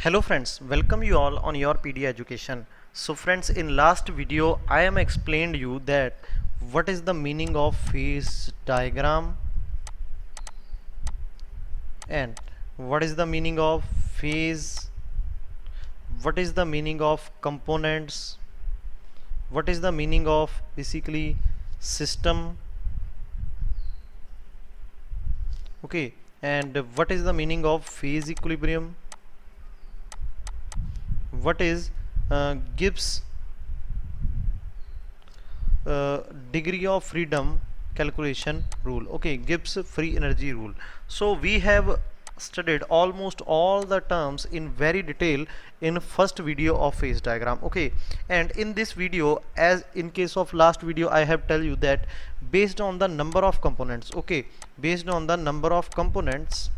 Hello friends, welcome you all on your PD education. So friends, in last video I am explained you that what is the meaning of phase diagram and what is the meaning of phase, what is the meaning of components, what is the meaning of basically system, okay, and what is the meaning of phase equilibrium, what is Gibbs uh, degree of freedom calculation rule, okay, Gibbs free energy rule. So we have studied almost all the terms in very detail in first video of phase diagram, okay, and in this video, as in case of last video, I have tell you that based on the number of components, okay, based on the number of components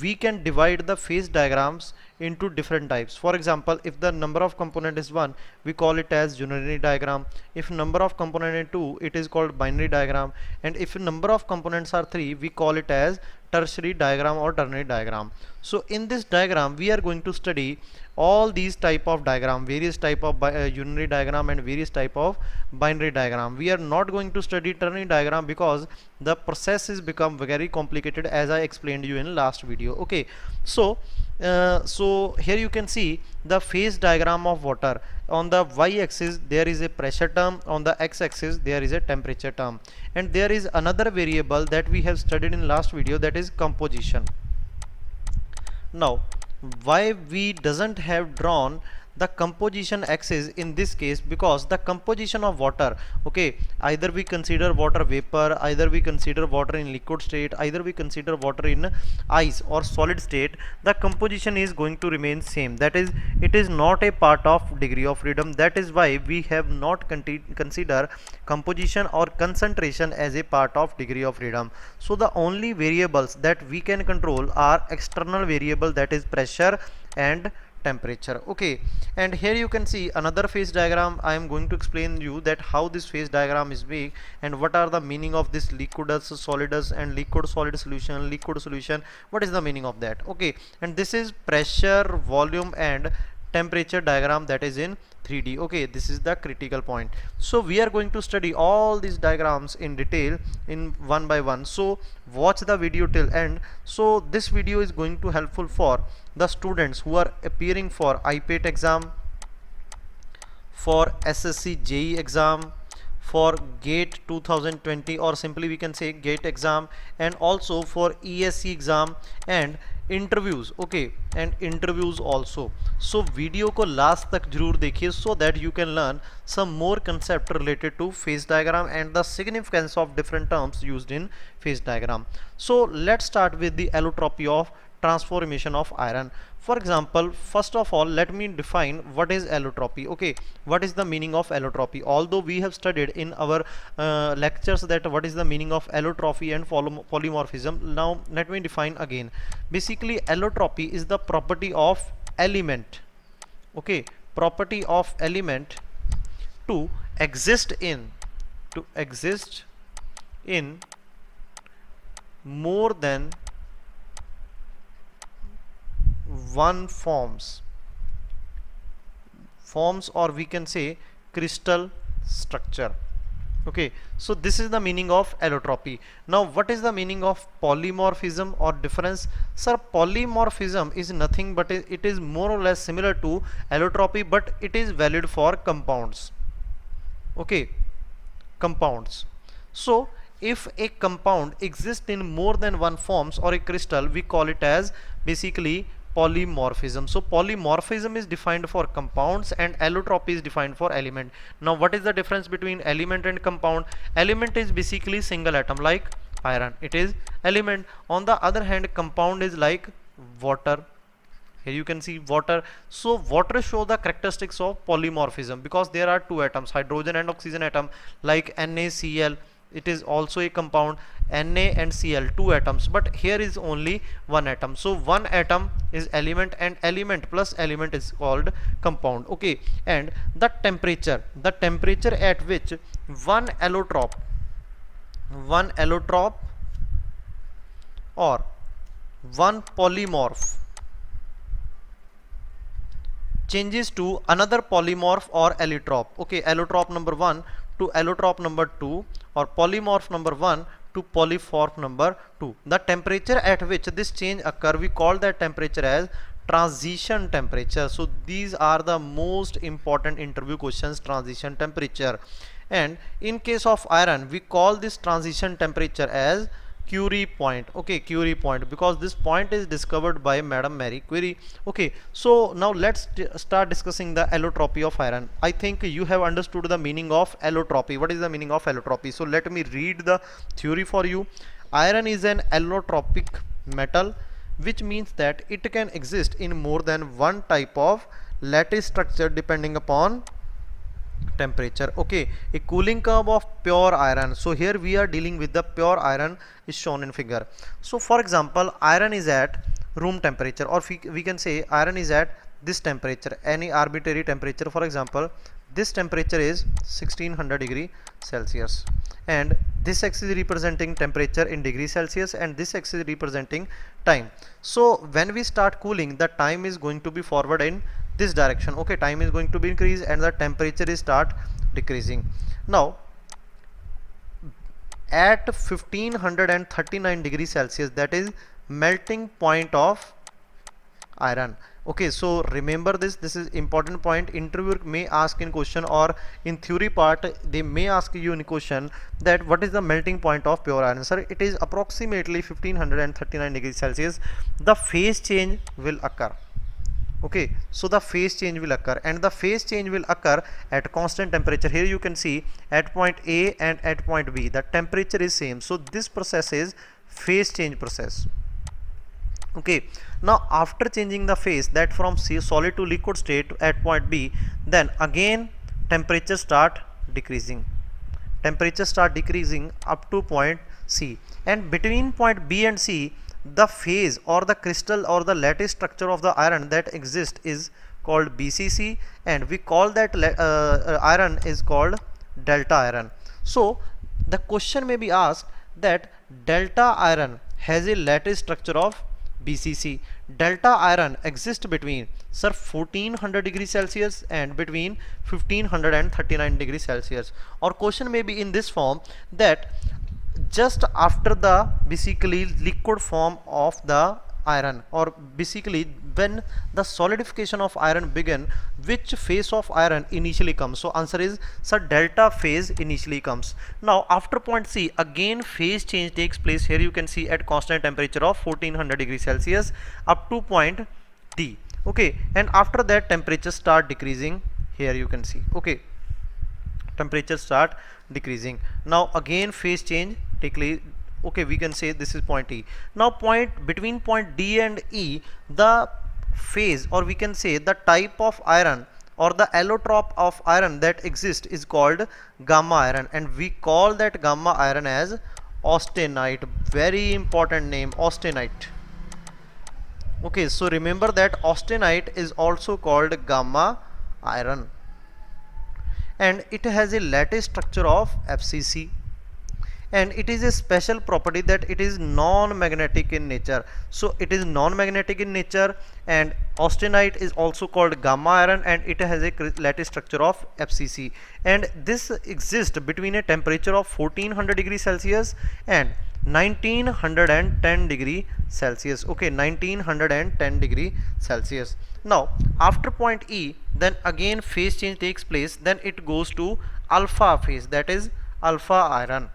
we can divide the phase diagrams into different types. For example, if the number of component is 1, we call it as unary diagram. If number of component is 2, it is called binary diagram. And if number of components are 3, we call it as tertiary diagram or ternary diagram. So in this diagram we are going to study all these type of diagram, various type of unary diagram and various type of binary diagram. We are not going to study ternary diagram because the process is become very complicated, as I explained you in last video, okay. So here you can see the phase diagram of water. On the y-axis there is a pressure term, on the x-axis there is a temperature term, and there is another variable that we have studied in last video, that is composition. Now why we doesn't have drawn the composition axis in this case? Because the composition of water, okay, either we consider water vapor, either we consider water in liquid state, either we consider water in ice or solid state, the composition is going to remain same. That is, it is not a part of degree of freedom. That is why we have not consider composition or concentration as a part of degree of freedom. So the only variables that we can control are external variable, that is pressure and temperature, okay. And here you can see another phase diagram. I am going to explain you that how this phase diagram is made and what are the meaning of this liquidus, solidus and liquid solid solution, liquid solution, what is the meaning of that, okay. And this is pressure, volume and temperature diagram, that is in 3D, okay. This is the critical point. So we are going to study all these diagrams in detail in one by one, so watch the video till end. So this video is going to helpful for the students who are appearing for IPAT exam, for SSC JEE exam, for GATE 2020, or simply we can say GATE exam, and also for ESC exam and interviews, okay, and interviews also. So video को last तक जरूर देखिए, so that you can learn some more concept related to phase diagram and the significance of different terms used in phase diagram. So let's start with the allotropy of transformation of iron. For example, first of all, let me define what is allotropy, okay. What is the meaning of allotropy? Although we have studied in our lectures that what is the meaning of allotropy and polymorphism, now let me define again. Basically allotropy is the property of element, okay, property of element to exist in more than one forms, or we can say crystal structure, okay. So this is the meaning of allotropy. Now what is the meaning of polymorphism or difference? Sir, polymorphism is nothing but it is more or less similar to allotropy, but it is valid for compounds, okay, compounds. So if a compound exists in more than one forms or a crystal, we call it as basically polymorphism. So polymorphism is defined for compounds and allotropy is defined for element. Now what is the difference between element and compound? Element is basically single atom, like iron, it is element. On the other hand, compound is like water. Here you can see water. So water show the characteristics of polymorphism because there are two atoms, hydrogen and oxygen atom, like NaCl. It is also a compound, Na and Cl, two atoms, but here is only one atom. So one atom is element and element plus element is called compound, okay. And the temperature at which one allotrope or one polymorph changes to another polymorph or allotrope. Okay, allotrope number 1 to allotrope number 2, or polymorph number 1 to polymorph number 2. The temperature at which this change occur, we call that temperature as transition temperature. So these are the most important interview questions, transition temperature. And in case of iron, we call this transition temperature as Curie point. Okay, Curie point, because this point is discovered by Madam Marie Curie. Okay, so now let's start discussing the allotropy of iron. I think you have understood the meaning of allotropy. What is the meaning of allotropy? So let me read the theory for you. Iron is an allotropic metal, which means that it can exist in more than one type of lattice structure depending upon temperature. Okay, a cooling curve of pure iron. So here we are dealing with the pure iron is shown in figure. So for example, iron is at room temperature, or we can say iron is at this temperature, any arbitrary temperature. For example, this temperature is 1600 degree Celsius, and this x is representing temperature in degree Celsius, and this x is representing time. So when we start cooling, the time is going to be forward in this direction. Okay, time is going to be increased and the temperature is start decreasing. Now at 1539 degrees Celsius, that is melting point of iron. Okay, so remember this is important point. Interviewer may ask in question, or in theory part they may ask you in question that what is the melting point of pure iron. Sir, it is approximately 1539 degrees Celsius. The phase change will occur. Okay, so the phase change will occur, and the phase change will occur at constant temperature. Here you can see at point A and at point B the temperature is same, so this process is phase change process. Okay, now after changing the phase, that from solid to liquid state at point B, then again temperature start decreasing, up to point C, and between point B and C the phase or the crystal or the lattice structure of the iron that exists is called BCC, and we call that iron is called delta iron. So the question may be asked that delta iron has a lattice structure of BCC. Delta iron exists between, sir, 1400 degrees Celsius and between 1539 degrees Celsius. Or question may be in this form, that just after the basically liquid form of the iron, or basically when the solidification of iron begin, which phase of iron initially comes? So answer is, sir, delta phase initially comes. Now after point C, again phase change takes place. Here you can see at constant temperature of 1400 degrees Celsius up to point D. Okay, and after that temperature start decreasing. Here you can see, okay, temperature start decreasing. Now again phase change take place. Okay, we can say this is point E. Now between point D and E, the phase, or we can say the type of iron or the allotrope of iron that exists is called gamma iron, and we call that gamma iron as austenite. Very important name, austenite. Okay, so remember that austenite is also called gamma iron, and it has a lattice structure of FCC, and it is a special property that it is non-magnetic in nature. So it is non-magnetic in nature, and austenite is also called gamma iron, and it has a lattice structure of FCC, and this exists between a temperature of 1400 degrees Celsius and 1910 degree Celsius. Okay, 1910 degree Celsius. Now after point E, then again phase change takes place. Then it goes to alpha phase, that is alpha iron.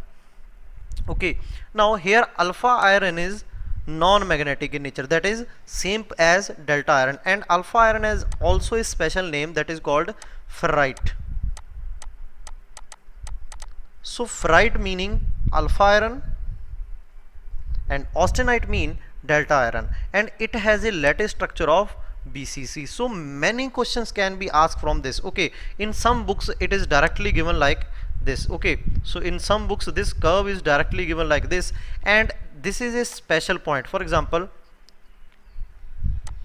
Okay, now here alpha iron is non-magnetic in nature, that is same as delta iron, and alpha iron has also a special name that is called ferrite. So ferrite meaning alpha iron and austenite mean delta iron, and it has a lattice structure of BCC. So many questions can be asked from this. Okay, in some books it is directly given like this. Okay, so in some books this curve is directly given like this, and this is a special point. For example,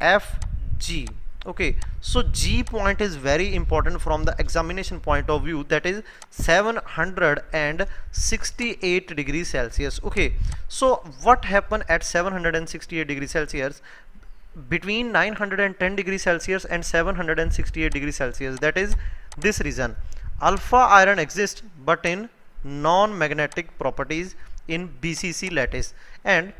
FG. Okay, so G point is very important from the examination point of view, that is 768 degrees Celsius. Okay, so what happened at 768 degrees Celsius? Between 910 degrees Celsius and 768 degrees Celsius, that is this region, alpha iron exists but in non-magnetic properties in BCC lattice, and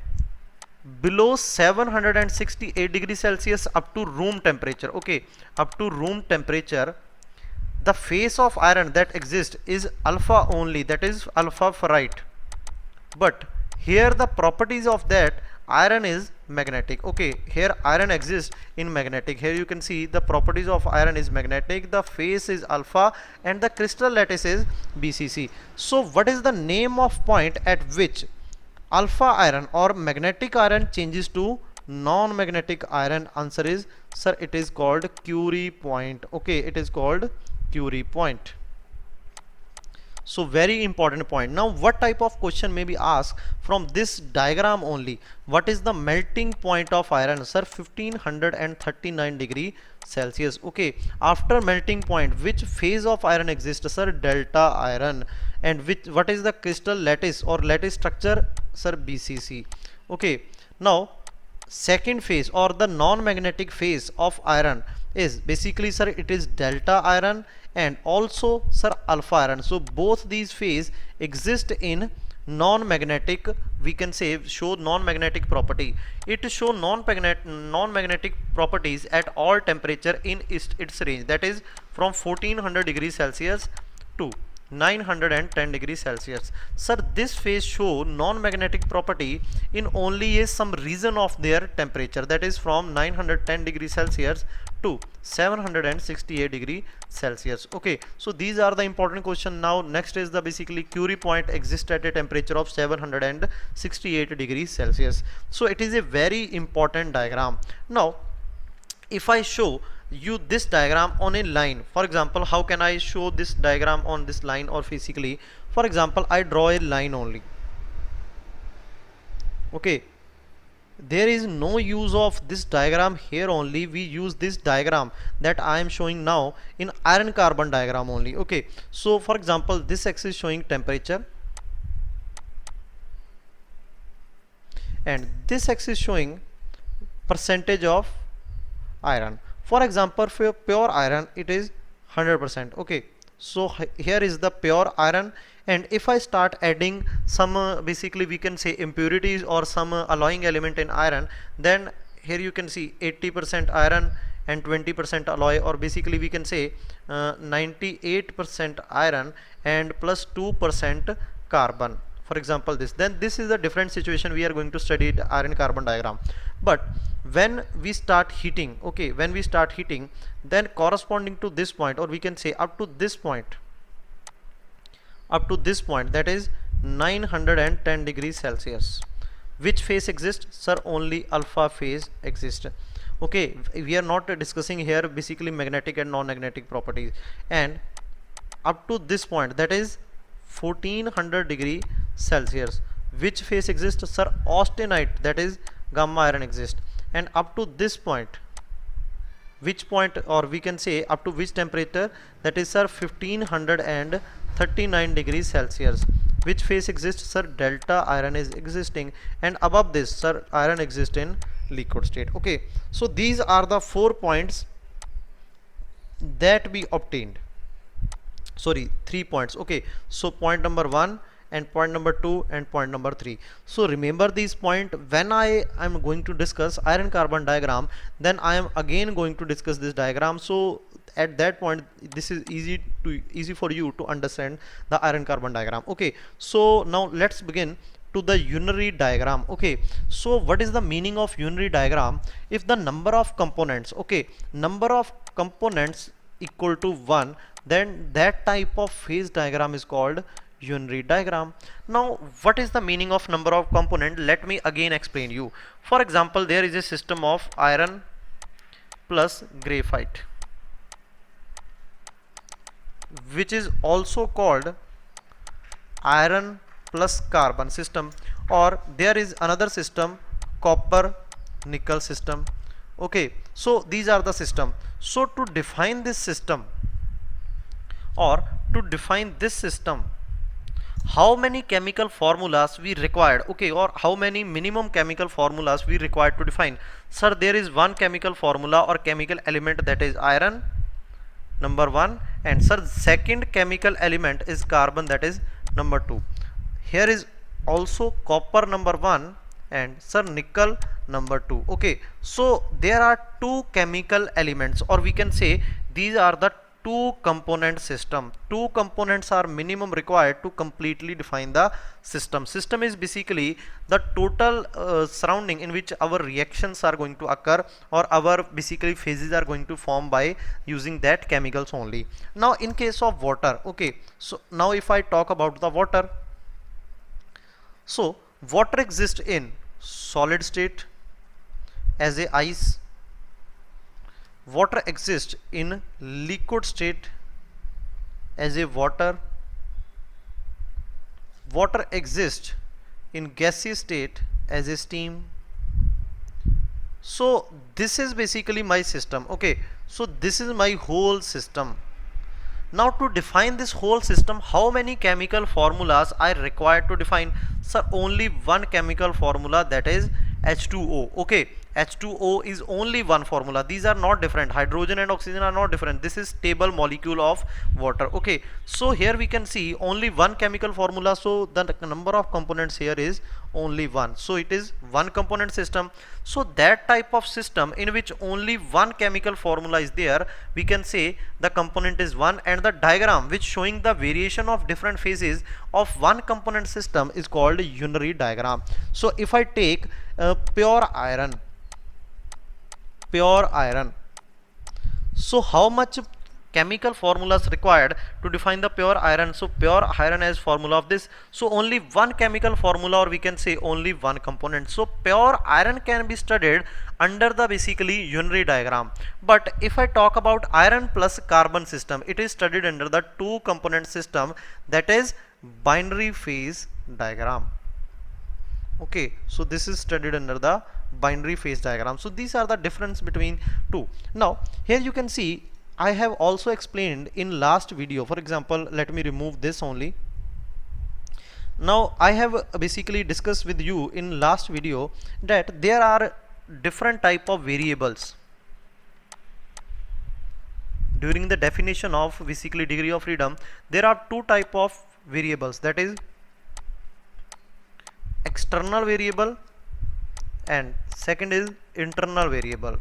below 768 degrees Celsius up to room temperature, okay, up to room temperature, the phase of iron that exists is alpha only, that is alpha ferrite. But here the properties of that iron is magnetic. Okay, here iron exists in magnetic. Here you can see the properties of iron is magnetic, the phase is alpha, and the crystal lattice is BCC. So what is the name of point at which alpha iron or magnetic iron changes to non-magnetic iron? Answer is, sir, it is called Curie point. Okay, it is called Curie point. So very important point. Now what type of question may be asked from this diagram only? What is the melting point of iron? Sir, 1539 degree Celsius. Okay, after melting point, which phase of iron exists? Sir, delta iron. And what is the crystal lattice or lattice structure? Sir, BCC. Okay, now second phase or the non-magnetic phase of iron is basically, sir, it is delta iron and also, sir, alpha iron. So both these phase exist in non-magnetic, we can say, show non-magnetic property. It show non-magnetic properties at all temperature in its range, that is from 1400 degrees Celsius to 910 degrees Celsius. Sir, this phase show non-magnetic property in only some region of their temperature, that is from 910 degrees Celsius to 768 degree Celsius. Okay, so these are the important question. Now next is the basically Curie point exists at a temperature of 768 degrees Celsius. So it is a very important diagram. Now if I show you this diagram on a line, for example, how can I show this diagram on this line or physically? For example, I draw a line only. Okay, there is no use of this diagram here only. We use this diagram that I am showing now in iron carbon diagram only. Okay, so for example, this axis showing temperature and this axis showing percentage of iron. For example, for pure iron it is 100%. Okay, so here is the pure iron, and if I start adding some basically we can say impurities or some alloying element in iron, then here you can see 80% iron and 20% alloy, or basically we can say 98% iron and plus 2% carbon. For example, then this is a different situation we are going to study the iron carbon diagram. But when we start heating, okay, when we start heating, then corresponding to this point, or we can say up to this point, that is 910 degrees Celsius, which phase exists? Sir, only alpha phase exists. Okay, we are not discussing here basically magnetic and non-magnetic properties. And up to this point, that is 1400 degree Celsius, which phase exists? Sir, austenite, that is gamma iron exists. And up to this point, which point, or we can say up to which temperature? That is, sir, 1539 degrees Celsius, which phase exists? Sir, delta iron is existing, and above this, sir, iron exists in liquid state. Okay, so these are the 4 points that we obtained. Sorry, 3 points. Okay, so point number 1 and point number 2 and point number 3. So remember these point when I am going to discuss iron carbon diagram, then I am again going to discuss this diagram. So at that point this is easy for you to understand the iron carbon diagram. Okay, so now let's begin to the unary diagram. Okay, so what is the meaning of unary diagram? If the number of components, okay, number of components equal to 1, then that type of phase diagram is called unary diagram. Now what is the meaning of number of component? Let me again explain you. For example, there is a system of iron plus graphite, which is also called iron plus carbon system, or there is another system, copper nickel system. Okay, So these are the system. So to define this system, or to define this system, how many chemical formulas we required, okay, or how many minimum chemical formulas we required to define? Sir, there is one chemical formula or chemical element, that is iron, number one, and sir, second chemical element is carbon, that is number two. Here is also copper number one, and sir, nickel number two. Okay, so there are two chemical elements, or we can say these are the two component system. Two components are minimum required to completely define the system. System is basically the total surrounding in which our reactions are going to occur, or our basically phases are going to form by using that chemicals only. Now in case of water, okay, so now if I talk about the water, so water exists in solid state as a ice, water exists in liquid state as a water, water exists in gaseous state as a steam. So this is basically my system. Okay, so this is my whole system. Now to define this whole system, how many chemical formulas I required to define? Sir, only one chemical formula, that is H2O. Okay, H2O is only one formula. These are not different. Hydrogen and oxygen are not different. This is stable molecule of water. Okay, so here we can see only one chemical formula, so the number of components here is only one, so it is one component system. So that type of system in which only one chemical formula is there, we can say the component is one, and the diagram which showing the variation of different phases of one component system is called unary diagram. So if I take pure iron, so how much chemical formulas required to define the pure iron? So pure iron has formula of this, so only one chemical formula, or we can say only one component. So pure iron can be studied under the basically unary diagram. But if I talk about iron plus carbon system, it is studied under the two component system, that is binary phase diagram. Okay, so this is studied under the binary phase diagram. So these are the difference between two. Now here you can see I have also explained in last video. For example, let me remove this only. Now I have basically discussed with you in last video that there are different type of variables during the definition of basically degree of freedom. There are two type of variables, that is external variable and second is internal variable.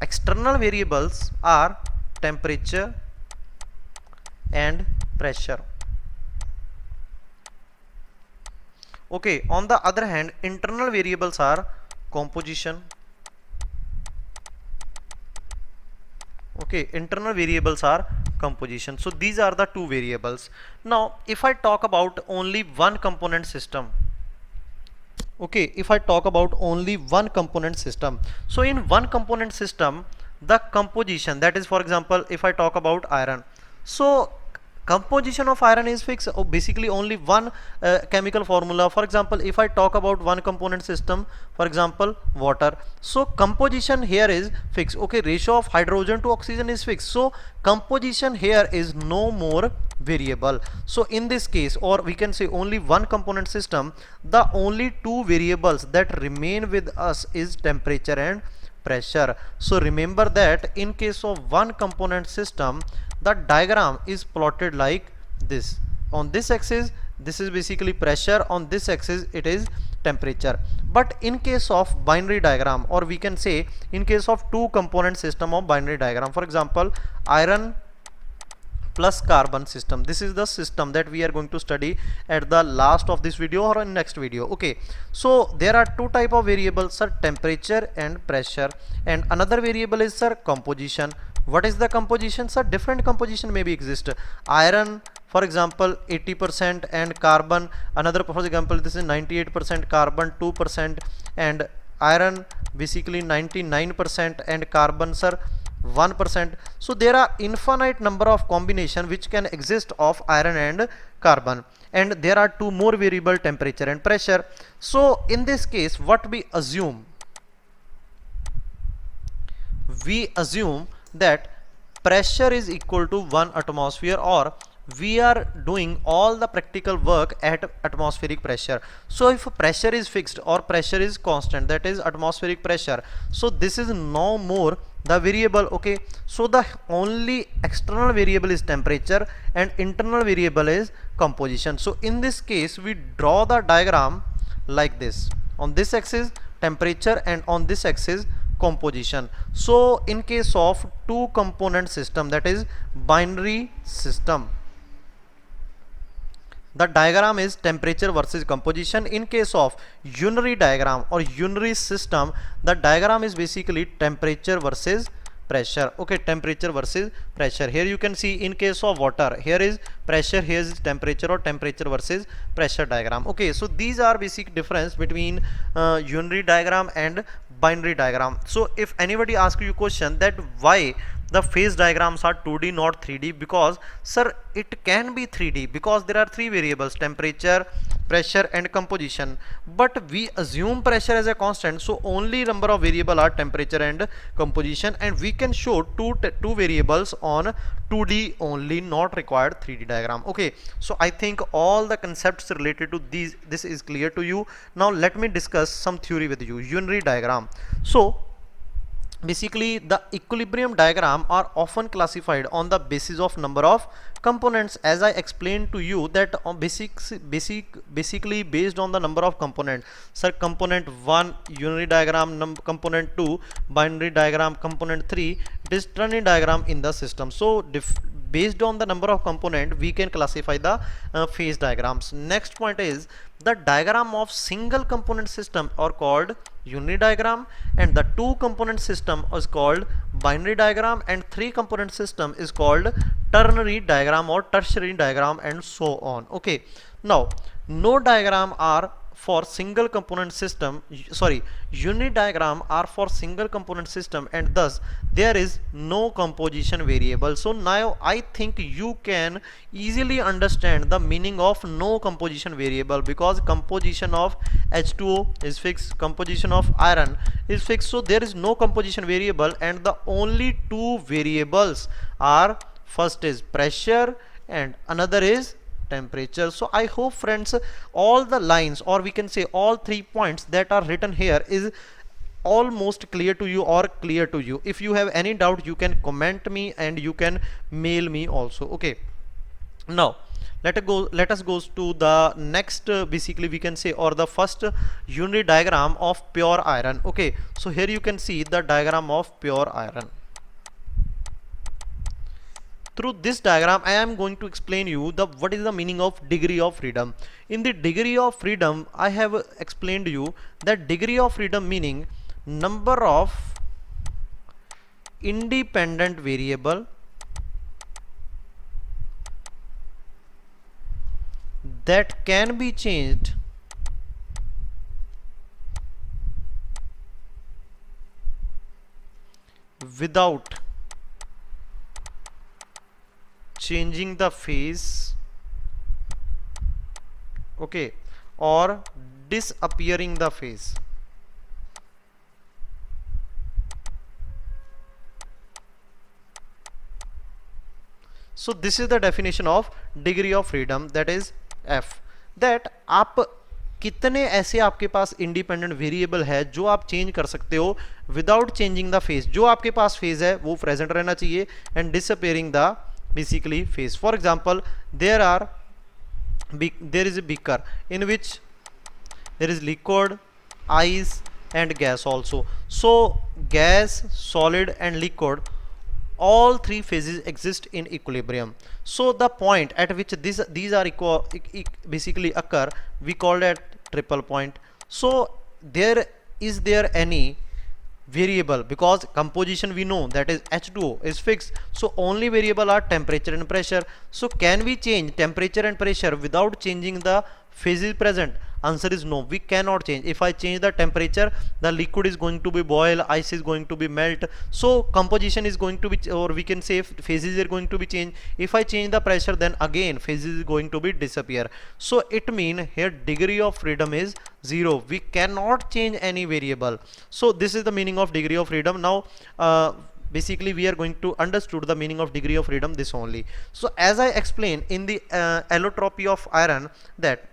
External variables are temperature and pressure. Okay, on the other hand, internal variables are composition. Okay, internal variables are composition. So these are the two variables. Now if I talk about only one component system, okay, if I talk about only one component system, so in one component system the composition, that is for example if I talk about iron, so composition of iron is fixed, basically only one chemical formula. For example, if I talk about one component system, for example water, so composition here is fixed. Okay, ratio of hydrogen to oxygen is fixed, so composition here is no more variable. So in this case, or we can say only one component system, the only two variables that remain with us is temperature and pressure. So remember that in case of one component system, the diagram is plotted like this. On this axis this is basically pressure, on this axis it is temperature. But in case of binary diagram, or we can say in case of two component system of binary diagram, for example iron plus carbon system, this is the system that we are going to study at the last of this video or in next video. Okay, so there are two type of variables, sir, temperature and pressure, and another variable is, sir, composition. What is the composition, sir? Different composition may be exist. Iron for example 80% and carbon another, for example this is 98%, carbon 2%, and iron basically 99% and carbon, sir, 1%. So there are infinite number of combination which can exist of iron and carbon, and there are two more variable, temperature and pressure. So in this case what we assume, we assume that pressure is equal to 1 atmosphere, or we are doing all the practical work at atmospheric pressure. So if pressure is fixed or pressure is constant, that is atmospheric pressure, so this is no more the variable. Okay, so the only external variable is temperature and internal variable is composition. So in this case we draw the diagram like this: on this axis temperature and on this axis composition. So in case of two component system, that is binary system, the diagram is temperature versus composition. In case of unary diagram or unary system, the diagram is basically temperature versus pressure. Okay, temperature versus pressure. Here you can see in case of water, here is pressure, here is temperature, or temperature versus pressure diagram. Okay, so these are basic difference between unary diagram and binary diagram. So if anybody asks you question that why the phase diagrams are 2D not 3D, because sir it can be 3D because there are three variables: temperature, pressure and composition, but we assume pressure as a constant, so only number of variable are temperature and composition, and we can show two variables on 2D only, not required 3D diagram. Okay, so I think all the concepts related to this is clear to you. Now let me discuss some theory with you. Unary diagram. So basically the equilibrium diagram are often classified on the basis of number of components, as I explained to you that on basically based on the number of component. Sir, component 1 unary diagram, component 2 binary diagram, component 3 it is ternary diagram in the system. So based on the number of component we can classify the phase diagrams. Next point is the diagram of single component system are called unary diagram, and the two component system is called binary diagram, and three component system is called ternary diagram or tertiary diagram, and so on. Okay, now no diagram are for single component system, sorry, unary diagram are for single component system, and thus there is no composition variable. So now I think you can easily understand the meaning of no composition variable, because composition of H2O is fixed, composition of iron is fixed, so there is no composition variable, and the only two variables are, first is pressure and another is temperature. So I hope friends all the lines, or we can say all 3 points that are written here is almost clear to you or clear to you. If you have any doubt you can comment me and you can mail me also. Okay, now let us go to the next basically we can say, or the first unary diagram of pure iron. Okay, so here you can see the diagram of pure iron. Through this diagram I am going to explain you the what is the meaning of degree of freedom. In the degree of freedom I have explained you that degree of freedom meaning number of independent variable that can be changed without changing the phase, okay, or disappearing the phase. So this is the definition of degree of freedom, that is F. that आप कितने ऐसे आपके पास independent variable है जो आप change कर सकते हो विदाउट चेंजिंग द फेज. जो आपके पास फेज है वो प्रेजेंट रहना चाहिए and disappearing the basically phase. For example, there is a beaker in which there is liquid, ice and gas also. So gas, solid and liquid, all three phases exist in equilibrium. So the point at which these are basically occur, we call that triple point. So is there any variable, because composition we know that is H2O is fixed, so only variable are temperature and pressure. So can we change temperature and pressure without changing the phase is present? Answer is no, we cannot change. If I change the temperature, the liquid is going to be boil, ice is going to be melt, so composition is going to be, or we can say phases are going to be changed. If I change the pressure, then again phases is going to be disappear. So it mean here degree of freedom is 0. We cannot change any variable. So this is the meaning of degree of freedom. Now basically we are going to understood the meaning of degree of freedom this only. So as I explained in the allotropy of iron, that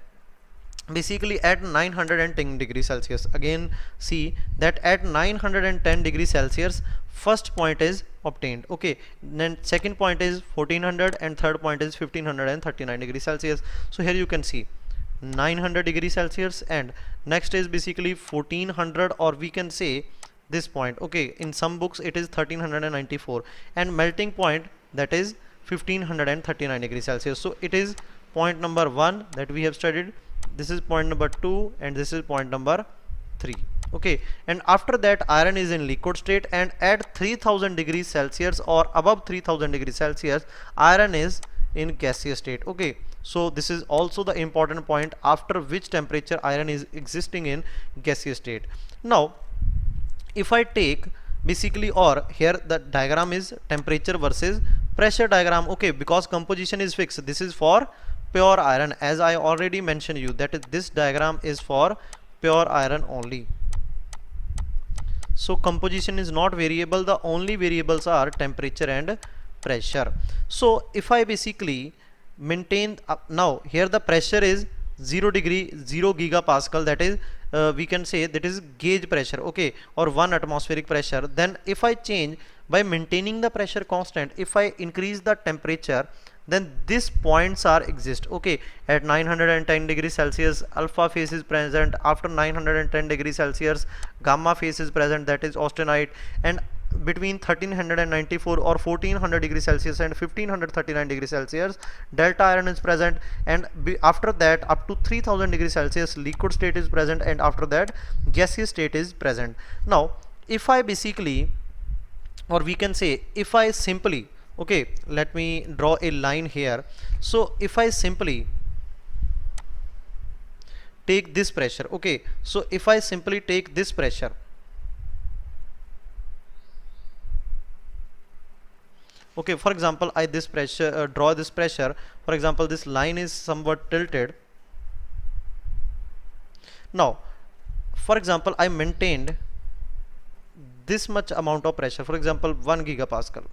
basically at 910 degrees Celsius, again see that at 910 degrees Celsius first point is obtained, okay, then second point is 1400 and third point is 1539 degrees Celsius. So here you can see 900 degrees Celsius and next is basically 1400, or we can say this point, okay, in some books it is 1394, and melting point that is 1539 degrees Celsius. So it is point number 1 that we have studied, this is point number 2, and this is point number 3, okay. And after that iron is in liquid state, and at 3000 degrees Celsius or above 3000 degrees Celsius iron is in gaseous state, okay. So this is also the important point, after which temperature iron is existing in gaseous state. Now if I take basically, or here the diagram is temperature versus pressure diagram, okay, because composition is fixed. This is for pure iron, as I already mentioned you that this diagram is for pure iron only. So composition is not variable, the only variables are temperature and pressure. So if I basically maintain now here the pressure is 0 gigapascal, that is we can say that is gauge pressure, okay, or 1 atmospheric pressure. Then if I change by maintaining the pressure constant, if I increase the temperature, then these points are exist, okay. At 910 degrees Celsius alpha phase is present, after 910 degrees Celsius gamma phase is present, that is austenite, and between 1394 or 1400 degrees Celsius and 1539 degrees Celsius delta iron is present, and after that up to 3000 degrees Celsius liquid state is present, and after that gaseous state is present. Now if I basically, or we can say if I simply, okay, let me draw a line here. So if I simply take this pressure, okay, so if I simply take this pressure, okay, for example I this pressure draw this pressure, for example this line is somewhat tilted. Now for example I maintained this much amount of pressure, for example 1 gigapascal,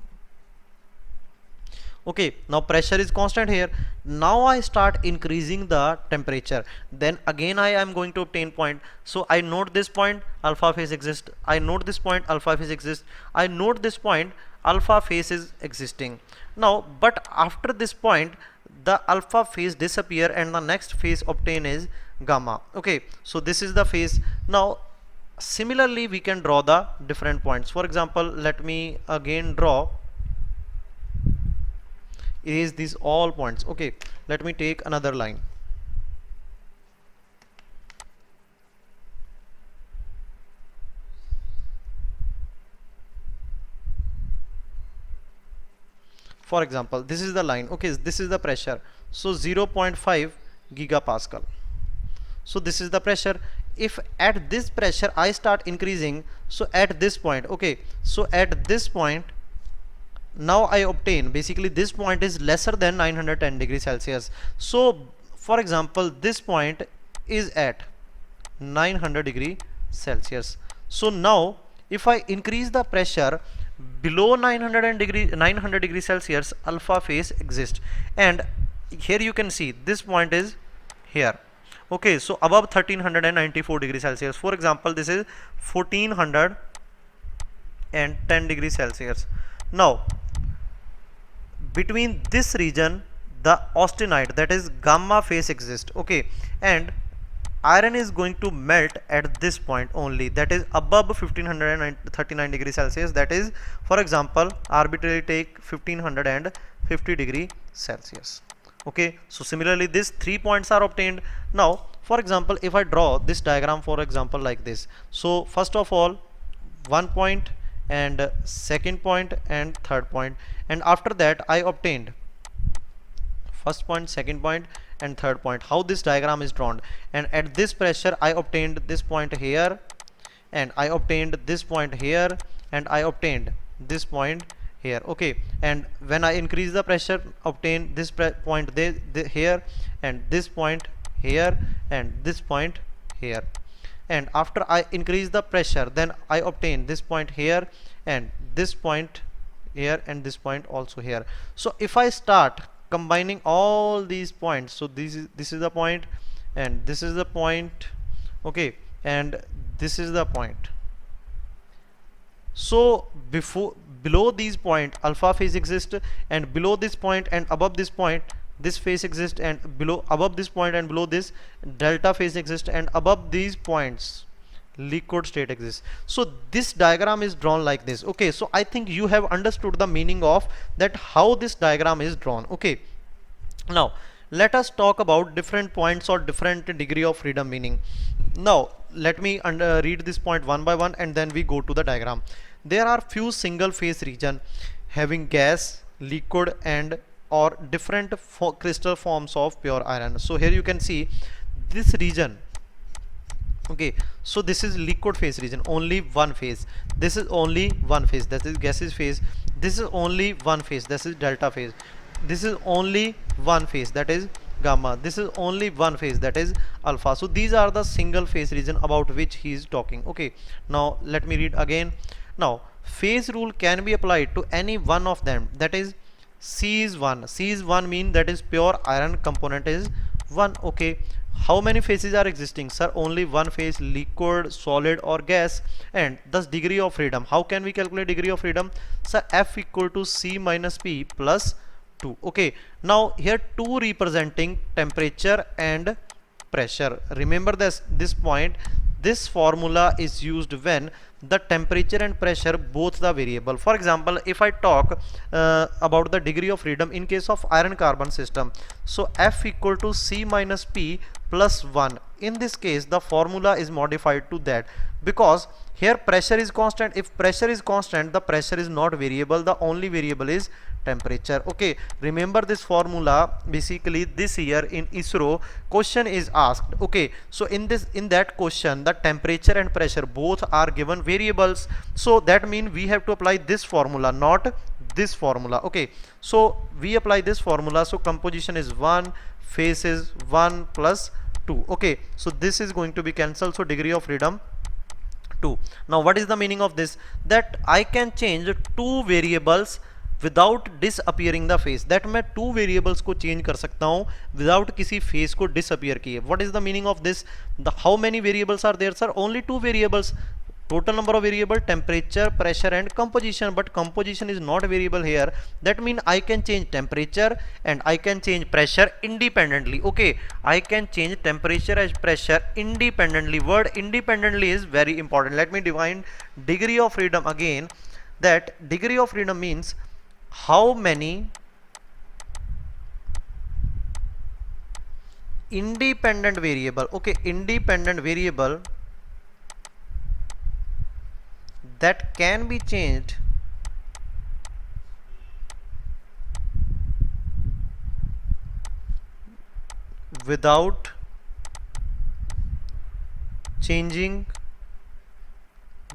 okay. Now pressure is constant here. Now I start increasing the temperature, then again I am going to obtain point. So I note this point alpha phase exists, I note this point alpha phase exists, I note this point alpha phase is existing. Now but after this point the alpha phase disappear and the next phase obtain is gamma, okay. So this is the phase. Now similarly we can draw the different points. For example let me again draw is these all points, okay. Let me take another line. For example this is the line, okay, this is the pressure, so 0.5 gigapascal. So this is the pressure. If at this pressure I start increasing, so at this point, okay, so at this point now I obtain basically this point is lesser than 910 degrees Celsius. So for example this point is at 900 degree Celsius. So now if I increase the pressure below 900 degrees Celsius alpha phase exists, and here you can see this point is here, okay. So above 1394 degrees Celsius, for example this is 1410 degrees Celsius. Now between this region the austenite, that is gamma phase exists, okay, and iron is going to melt at this point only, that is above 1539 degrees Celsius, that is for example arbitrarily take 1550 degree Celsius, okay. So similarly these 3 points are obtained. Now for example if I draw this diagram for example like this, so first of all 1 point and second point and third point, and after that I obtained first point, second point, and third point. How this diagram is drawn, and at this pressure I obtained this point here, and I obtained this point here, and I obtained this point here. Okay, and when I increase the pressure, obtain this point here, and this point here, and this point here. And after I increase the pressure, then I obtain this point here, and this point here, and this point also here. So if I start combining all these points, so this is the point, and this is the point, okay, and this is the point. So below these point alpha phase exists, and below this point and above this point this phase exists, and above this point and below this delta phase exists, and above these points liquid state exists. So this diagram is drawn like this. Okay, so I think you have understood the meaning of that, how this diagram is drawn. Okay, now let us talk about different points or different degree of freedom meaning. Now let me read this point one by one, and then we go to the diagram. There are few single phase region having gas, liquid, and or different crystal forms of pure iron. So here you can see this region. Okay, so this is liquid phase region, only one phase. This is only one phase, that is gaseous phase. This is only one phase, this is delta phase. This is only one phase, that is gamma. This is only one phase, that is alpha. So these are the single phase region about which he is talking. Okay, now let me read again. Now phase rule can be applied to any one of them, that is C is 1. C is 1 mean that is pure iron component is 1. Okay, how many phases are existing? Sir, only one phase, liquid, solid, or gas. And thus degree of freedom, how can we calculate degree of freedom? Sir, F equal to C minus P plus 2. Okay, now here 2 representing temperature and pressure. Remember this point. This formula is used when the temperature and pressure both the variable. For example, if I talk about the degree of freedom in case of iron carbon system, so F equal to C minus P plus 1. In this case the formula is modified to that, because here pressure is constant. If pressure is constant, the pressure is not variable, the only variable is temperature. Okay, remember this formula. Basically this year in ISRO question is asked. Okay, so in that question the temperature and pressure both are given variables, so that means we have to apply this formula, not this formula. Okay, so we apply this formula. So composition is 1, phase is 1 plus 2. Okay, so this is going to be cancelled, so degree of freedom 2. Now what is the meaning of this? That I can change two variables without disappearing the face, that मैं two variables को change कर सकता हूं without किसी face को disappear किए. What is the meaning of this? The how many variables are there? Sir, only two variables. Total number of variable temperature, pressure, and composition, but composition is not variable here. That means I can change temperature and I can change pressure independently. Okay, I can change temperature and pressure independently. Word independently is very important. Let me define degree of freedom again. That degree of freedom means how many independent variable, okay, independent variable that can be changed without changing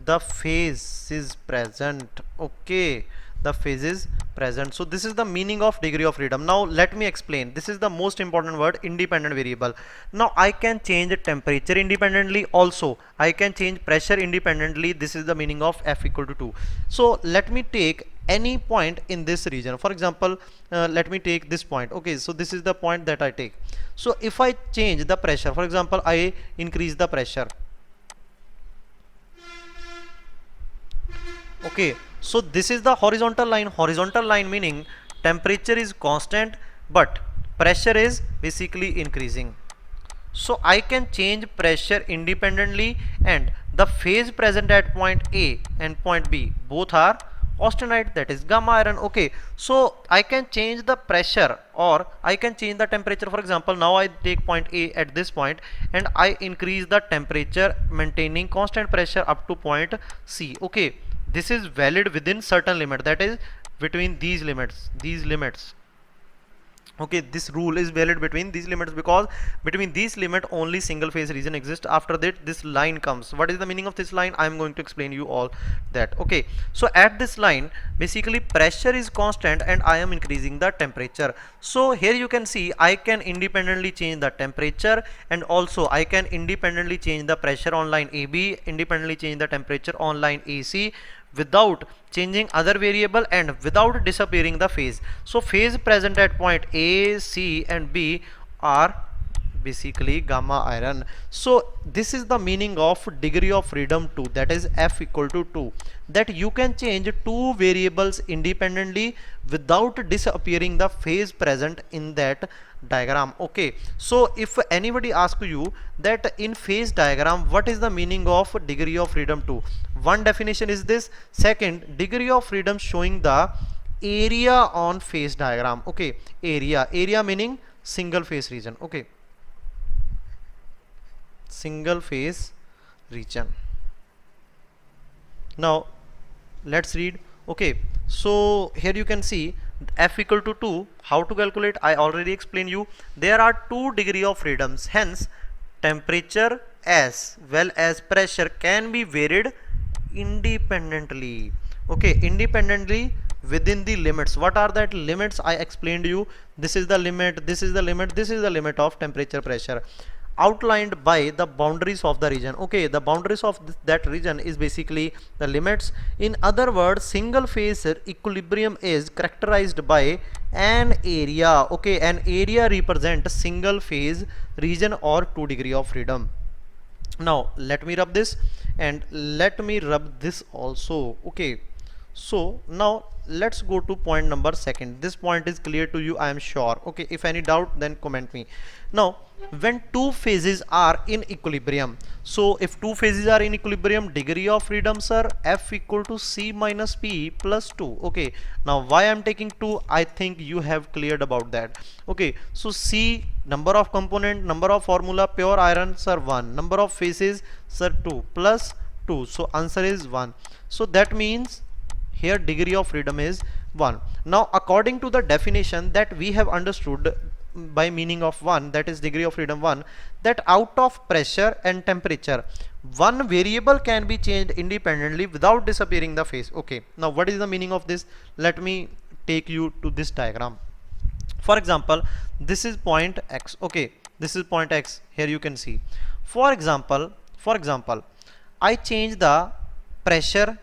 the phase is present. Okay, the phase is present. So this is the meaning of degree of freedom. Now let me explain. This is the most important word, independent variable. Now I can change temperature independently, also I can change pressure independently. This is the meaning of F equal to 2. So let me take any point in this region. For example, let me take this point. Okay, so this is the point that I take. So if I change the pressure, for example, I increase the pressure. Okay, so this is the horizontal line. Horizontal line meaning temperature is constant but pressure is basically increasing. So I can change pressure independently, and the phase present at point A and point B both are austenite, that is gamma iron. Okay, so I can change the pressure or I can change the temperature. For example, now I take point A at this point and I increase the temperature maintaining constant pressure up to point C. Okay, this is valid within certain limit, that is between these limits. Okay, this rule is valid between these limits, because between these limit only single phase region exists. After that this line comes. What is the meaning of this line? I am going to explain you all that. Okay, so at this line basically pressure is constant and I am increasing the temperature. So here you can see I can independently change the temperature, and also I can independently change the pressure on line AB, independently change the temperature on line AC, without changing other variable and without disappearing the phase. So phase present at point A, C and B are basically gamma iron. So this is the meaning of degree of freedom 2, that is F equal to 2, that you can change two variables independently without disappearing the phase present in that diagram. Okay, so if anybody asks you that in phase diagram what is the meaning of degree of freedom 2, one definition is this. Second, degree of freedom showing the area on phase diagram. Okay, area meaning single phase region. Okay, single phase region. Now let's read. Okay, so here you can see F equal to 2. How to calculate? I already explained you. There are two degree of freedoms, hence temperature as well as pressure can be varied independently. Okay, independently within the limits. What are that limits? I explained you. This is the limit, this is the limit, this is the limit of temperature pressure, outlined by the boundaries of the region. Okay, the boundaries of that region is basically the limits. In other words, single phase equilibrium is characterized by an area. Okay, an area represents single phase region or 2 degree of freedom. Now let me rub this and let me rub this also. Okay, so now let's go to point number second. This point is clear to you, I am sure. Okay, if any doubt then comment me. Now when two phases are in equilibrium, so if two phases are in equilibrium, degree of freedom, sir, F equal to C minus P plus 2. Okay, now why I'm taking 2, I think you have cleared about that. Okay, so C, number of component, number of formula, pure iron, sir, 1, number of phases, sir, 2 plus 2, so answer is 1. So that means here degree of freedom is 1. Now according to the definition that we have understood by meaning of 1, that is degree of freedom 1, that out of pressure and temperature one variable can be changed independently without disappearing the phase. Okay, now what is the meaning of this? Let me take you to this diagram. For example, this is point X. Okay, this is point X. Here you can see, for example, I change the pressure.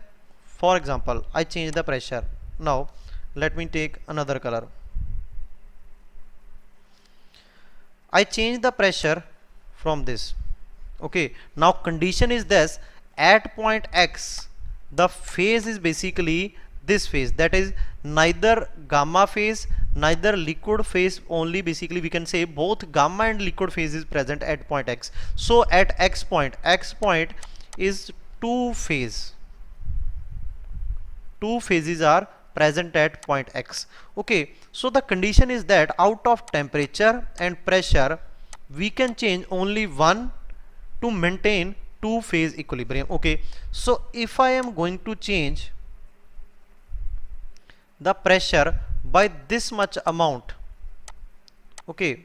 For example, I change the pressure. Now let me take another color. I change the pressure from this. Okay, now condition is this: at point X the phase is basically this phase, that is neither gamma phase neither liquid phase, only basically we can say both gamma and liquid phase is present at point X. So at X point is two phases are present at point X. Okay, so the condition is that out of temperature and pressure we can change only one to maintain two phase equilibrium. Okay, so if I am going to change the pressure by this much amount, okay,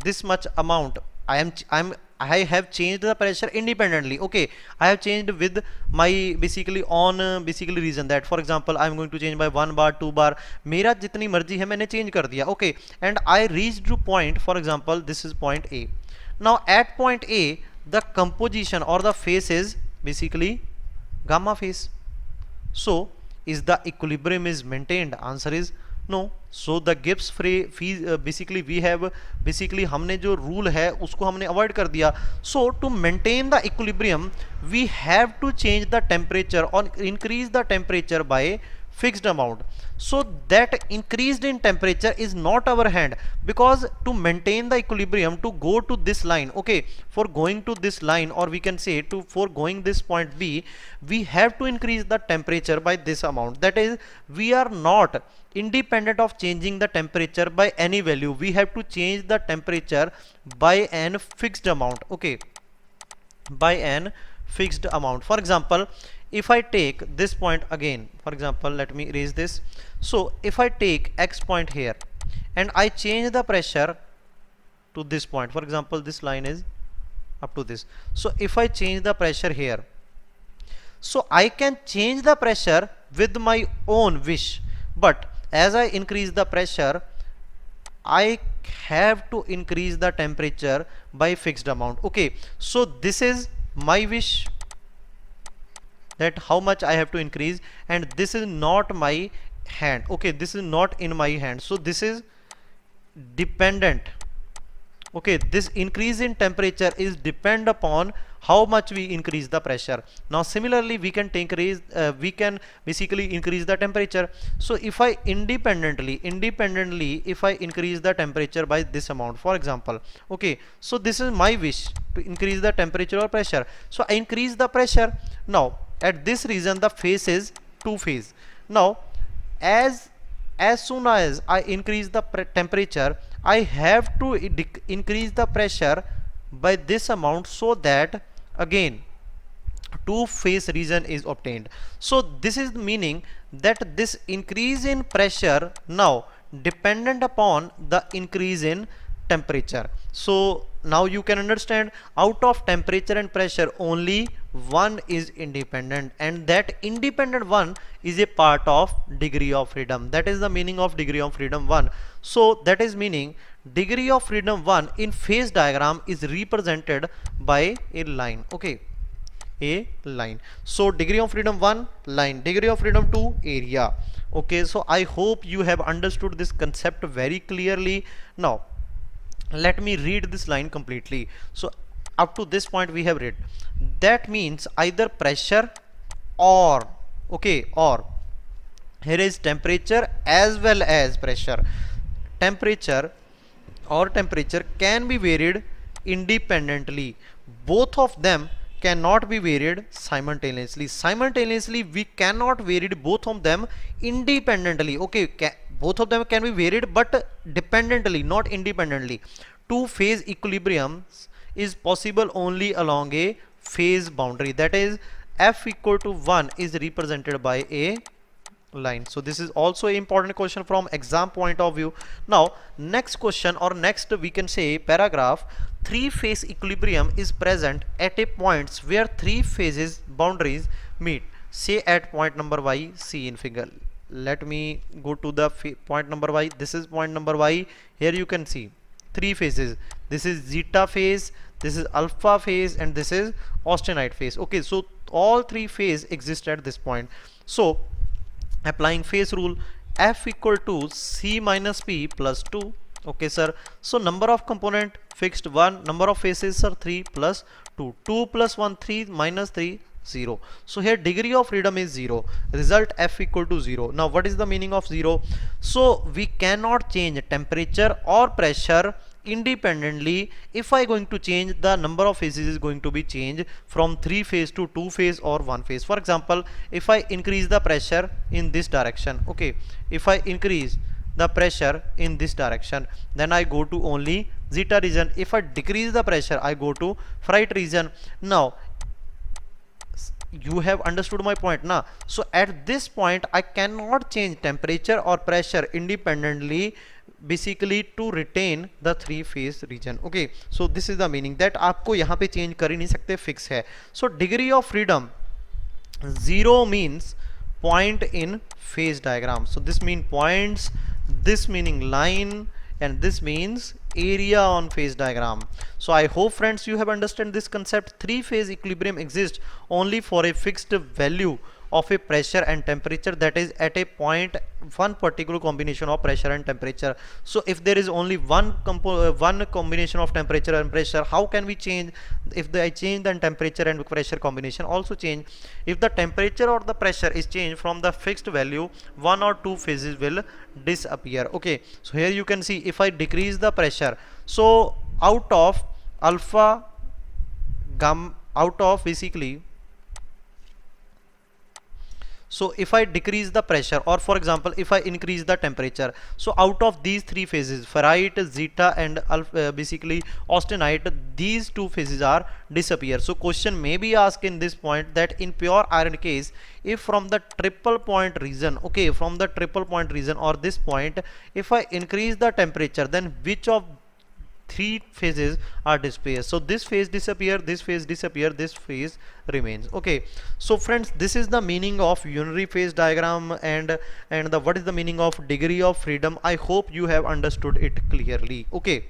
this much amount, I have changed the pressure independently. Okay, I have changed with my basically on basically reason that for example I am going to change by 1 bar 2 bar, मेरा जितनी मर्जी है मैंने change कर दिया. Okay, and I reached to point, for example this is point A. Now at point A the composition or the phase is basically gamma phase. So is the equilibrium is maintained? Answer is no. So the Gibbs phase basically we have basically हमने जो rule है उसको हमने avoid कर दिया. So to maintain the equilibrium we have to change the temperature or increase the temperature by fixed amount. So that increased in temperature is not our hand, because to maintain the equilibrium, to go to this line, okay, for going to this line, or we can say to for going this point B, we have to increase the temperature by this amount. That is, we are not independent of changing the temperature by any value. We have to change the temperature by an fixed amount. Okay, by an fixed amount. For example, if I take this point again, for example, let me erase this. So if I take X point here and I change the pressure to this point, for example this line is up to this, so if I change the pressure here, so I can change the pressure with my own wish, but as I increase the pressure, I have to increase the temperature by fixed amount. Okay, so this is my wish, that how much I have to increase, and this is not my hand. Okay, this is not in my hand, so this is dependent. Okay, this increase in temperature is depend upon how much we increase the pressure. Now similarly we can we can basically increase the temperature. So if I independently if I increase the temperature by this amount, for example, okay, so this is my wish to increase the temperature or pressure, so I increase the pressure. Now at this region the phase is two phase. Now as soon as I increase the temperature, I have to increase the pressure by this amount, so that again two phase region is obtained. So this is meaning that this increase in pressure now dependent upon the increase in temperature. So now you can understand, out of temperature and pressure only one is independent, and that independent one is a part of degree of freedom. That is the meaning of degree of freedom 1. So that is meaning degree of freedom 1 in phase diagram is represented by a line. Okay, a line. So degree of freedom 1 line, degree of freedom 2 area. Okay, so I hope you have understood this concept very clearly. Now let me read this line completely. So up to this point we have read, that means either pressure or, okay, or here is temperature as well as pressure. Temperature can be varied independently. Both of them cannot be varied simultaneously. Simultaneously we cannot vary both of them independently. Okay, both of them can be varied but dependently, not independently. Two phase equilibrium is possible only along a phase boundary, that is F equal to 1 is represented by a line. So this is also an important question from exam point of view. Now next question, or next we can say paragraph, three phase equilibrium is present at a points where three phases boundaries meet, say at point number y, see in figure. Let me go to the point number y. This is point number y. Here you can see three phases. This is zeta phase, this is alpha phase, and this is austenite phase. Okay, so all three phase exist at this point. So applying phase rule, F equal to C minus P plus 2. Okay sir, so number of component fixed 1, number of phases are 3 plus 2, 2 plus 1 3 minus 3 0. So here degree of freedom is 0, result F equal to 0. Now what is the meaning of 0? So we cannot change temperature or pressure independently. If I going to change, the number of phases is going to be changed from 3 phase to 2 phase or 1 phase. For example, if I increase the pressure in this direction, okay, if I increase the pressure in this direction, then I go to only zeta region. If I decrease the pressure, I go to Fright region. Now you have understood my point now. So at this point I cannot change temperature or pressure independently, basically to retain the three phase region. Okay, so this is the meaning that आपको यहाँ पे change कर ही नहीं सकते, fix है. So degree of freedom 0 means point in phase diagram. So this mean points, this meaning line, and this means area on phase diagram. So I hope friends you have understood this concept. Three phase equilibrium exists only for a fixed value of a pressure and temperature, that is at a point one particular combination of pressure and temperature. So if there is only one combination of temperature and pressure, how can we change? If I change, then temperature and pressure combination also change. If the temperature or the pressure is changed from the fixed value, one or two phases will disappear. Okay, so here you can see if I decrease the pressure, so out of alpha gamma, out of basically, So if I decrease the pressure, or for example if I increase the temperature, so out of these three phases, ferrite, zeta and basically austenite, these two phases are disappear. So question may be asked in this point that in pure iron case, if from the triple point region, okay, from the triple point region or this point, if I increase the temperature, then which of three phases are disappear? So this phase disappear, this phase disappear, this phase remains. Okay, so friends, this is the meaning of unary phase diagram and the what is the meaning of degree of freedom. I hope you have understood it clearly. Okay,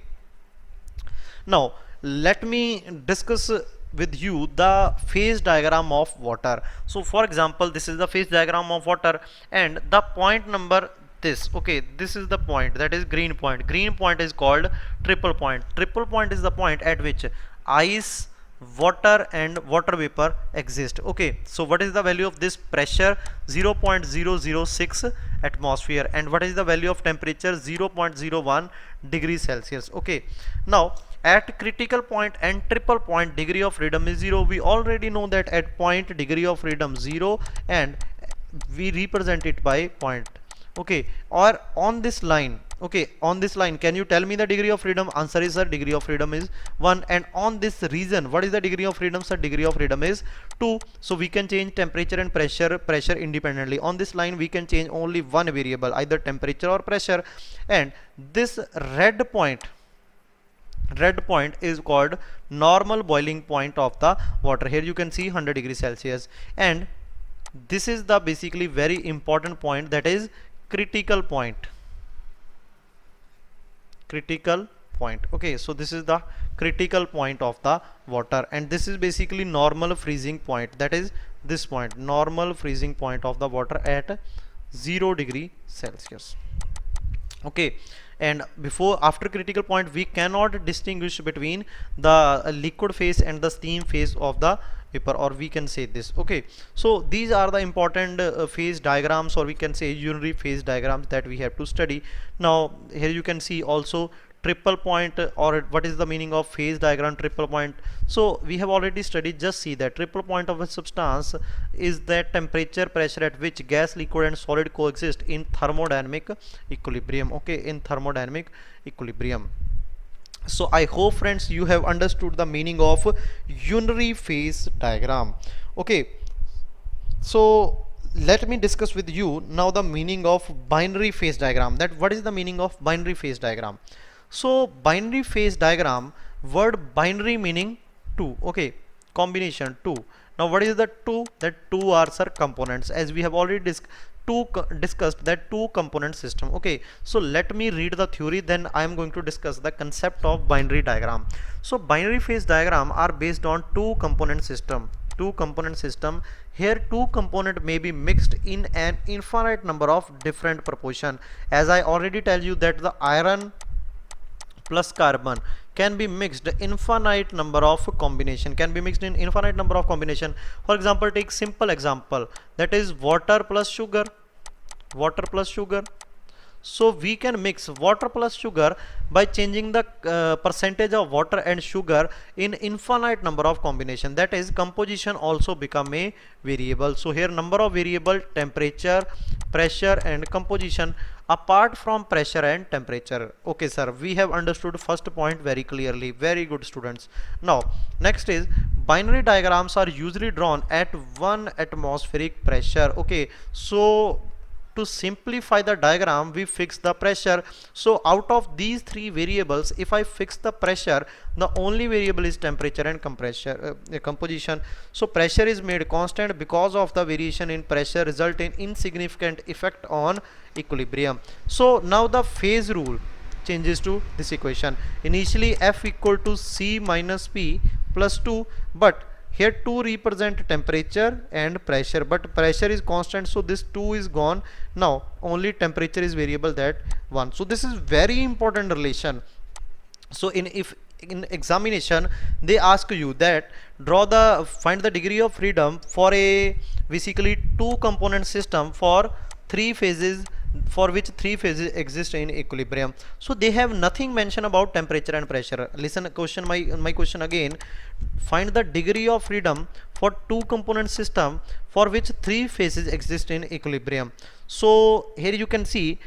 now let me discuss with you the phase diagram of water. So for example, this is the phase diagram of water and the point number this, okay, this is the point, that is green point. Green point is called triple point. Triple point is the point at which ice, water and water vapor exist. Okay, so what is the value of this pressure? 0.006 atmosphere. And what is the value of temperature? 0.01 degrees Celsius. Okay, now at critical point and triple point, degree of freedom is 0. We already know that at point degree of freedom 0 and we represent it by point. Okay, or on this line, okay, on this line, can you tell me the degree of freedom? Answer is, sir, degree of freedom is 1. And on this region, what is the degree of freedom? Sir, degree of freedom is 2. So we can change temperature and pressure independently. On this line we can change only one variable, either temperature or pressure. And this red point is called normal boiling point of the water. Here you can see 100 degrees Celsius. And this is the basically very important point, that is critical point. Okay, so this is the critical point of the water, and this is basically normal freezing point, that is this point, normal freezing point of the water at 0 degree Celsius. Okay, and after critical point we cannot distinguish between the liquid phase and the steam phase of the vapor, or we can say this. Okay, so these are the important phase diagrams, or we can say unary phase diagrams, that we have to study. Now here you can see also triple point, or what is the meaning of phase diagram triple point. So we have already studied. Just see that triple point of a substance is that temperature, pressure at which gas, liquid and solid coexist in thermodynamic equilibrium. Okay, in thermodynamic equilibrium. So I hope, friends, you have understood the meaning of unary phase diagram. Okay, so let me discuss with you now the meaning of binary phase diagram. That what is the meaning of binary phase diagram? So binary phase diagram, word binary meaning 2, okay, combination 2. Now what is the 2? That 2 are, sir, components, as we have already discussed that two component system. Okay, so let me read the theory, then I am going to discuss the concept of binary diagram. So binary phase diagram are based on two component system. Here two component may be mixed in an infinite number of different proportion. As I already tell you that the iron plus carbon can be mixed infinite number of combination, For example, take simple example, that is water plus sugar. So we can mix water plus sugar by changing the percentage of water and sugar in infinite number of combination, that is composition also become a variable. So here number of variable, temperature, pressure and composition apart from pressure and temperature. Okay, sir, we have understood first point very clearly. Very good, students. Now next is binary diagrams are usually drawn at 1 atmospheric pressure. Okay, so to simplify the diagram we fix the pressure. So out of these three variables, if I fix the pressure, the only variable is temperature and composition. So pressure is made constant because of the variation in pressure result in insignificant effect on equilibrium. So now the phase rule changes to this equation. Initially F equal to C minus P plus 2, but here 2 represent temperature and pressure, but pressure is constant, so this 2 is gone. Now only temperature is variable, that 1. So this is very important relation. So in examination they ask you that find the degree of freedom for a basically two component system for three phases for which three phases exist in equilibrium. So they have nothing mentioned about temperature and pressure. Listen, question my question again. Find the degree of freedom for two component system for which three phases exist in equilibrium. So here you can see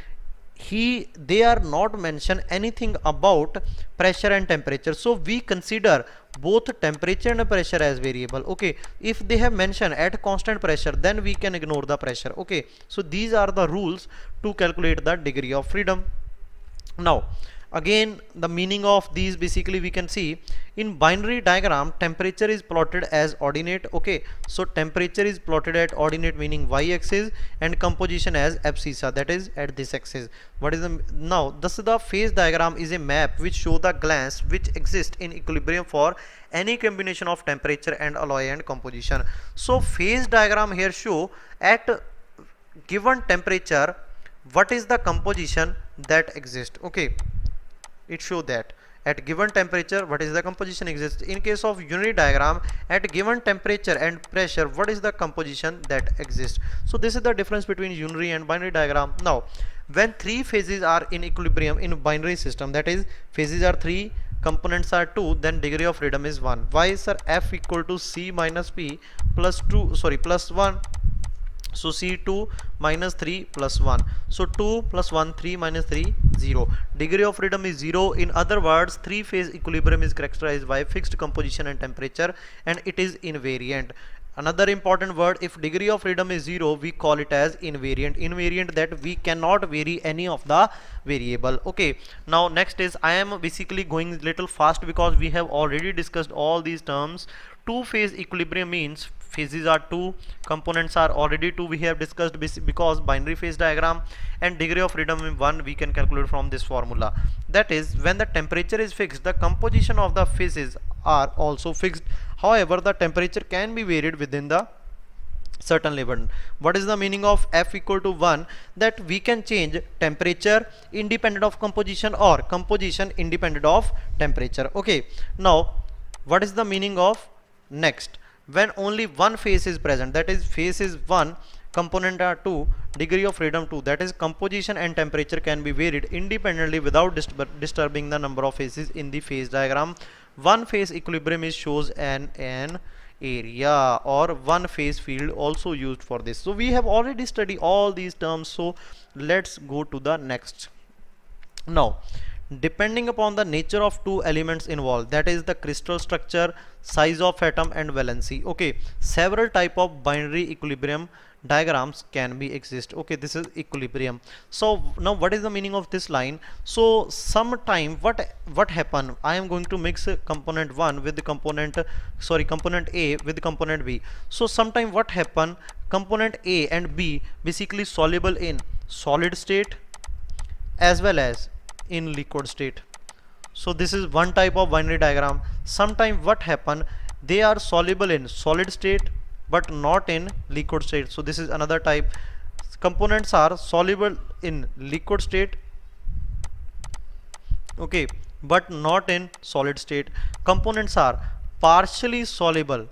they are not mention anything about pressure and temperature, so we consider both temperature and pressure as variable. Okay, if they have mentioned at constant pressure, then we can ignore the pressure. Okay, so these are the rules to calculate the degree of freedom. Now again, the meaning of these, basically we can see in binary diagram temperature is plotted as ordinate. Okay, so temperature is plotted at ordinate, meaning y-axis, and composition as abscissa, that is at this axis. What is the now thus the phase diagram is a map which show the glance which exist in equilibrium for any combination of temperature and alloy and composition. So phase diagram here show at given temperature what is the composition that exists. Okay, it show that at given temperature what is the composition exists. In case of unary diagram, at given temperature and pressure what is the composition that exists. So this is the difference between unary and binary diagram. Now when three phases are in equilibrium in binary system, that is phases are 3, components are 2, then degree of freedom is 1. Why, sir? F equal to C minus P plus 2, sorry, plus 1. So C2 minus 3 plus 1. So 2 plus 1, 3 minus 3, 0. Degree of freedom is 0. In other words, three phase equilibrium is characterized by fixed composition and temperature, and it is invariant. Another important word, if degree of freedom is 0, we call it as invariant. Invariant, that we cannot vary any of the variable. Okay, now next is, I am basically going little fast because we have already discussed all these terms. Two phase equilibrium means phases are 2, components are already 2, we have discussed, because binary phase diagram, and degree of freedom in 1 we can calculate from this formula. That is, when the temperature is fixed, the composition of the phases are also fixed. However, the temperature can be varied within the certain level. What is the meaning of F equal to 1? That we can change temperature independent of composition or composition independent of temperature. Okay, now what is the meaning of next? When only one phase is present, that is phase is 1, component are 2, degree of freedom 2, that is composition and temperature can be varied independently without disturbing the number of phases in the phase diagram. One phase equilibrium is shows an area or one phase field also used for this. So we have already studied all these terms, so let's go to the next. Now depending upon the nature of two elements involved, that is the crystal structure, size of atom, and valency. Okay, several type of binary equilibrium diagrams can be exist. Okay, this is equilibrium. So now what is the meaning of this line? So sometime what happen, I am going to mix component 1 with the component component A with component B. So sometime what happen, component A and B basically soluble in solid state as well as in liquid state. So this is one type of binary diagram. Sometime what happen, they are soluble in solid state but not in liquid state. So this is another type. Components are soluble in liquid state, okay, but not in solid state. Components are partially soluble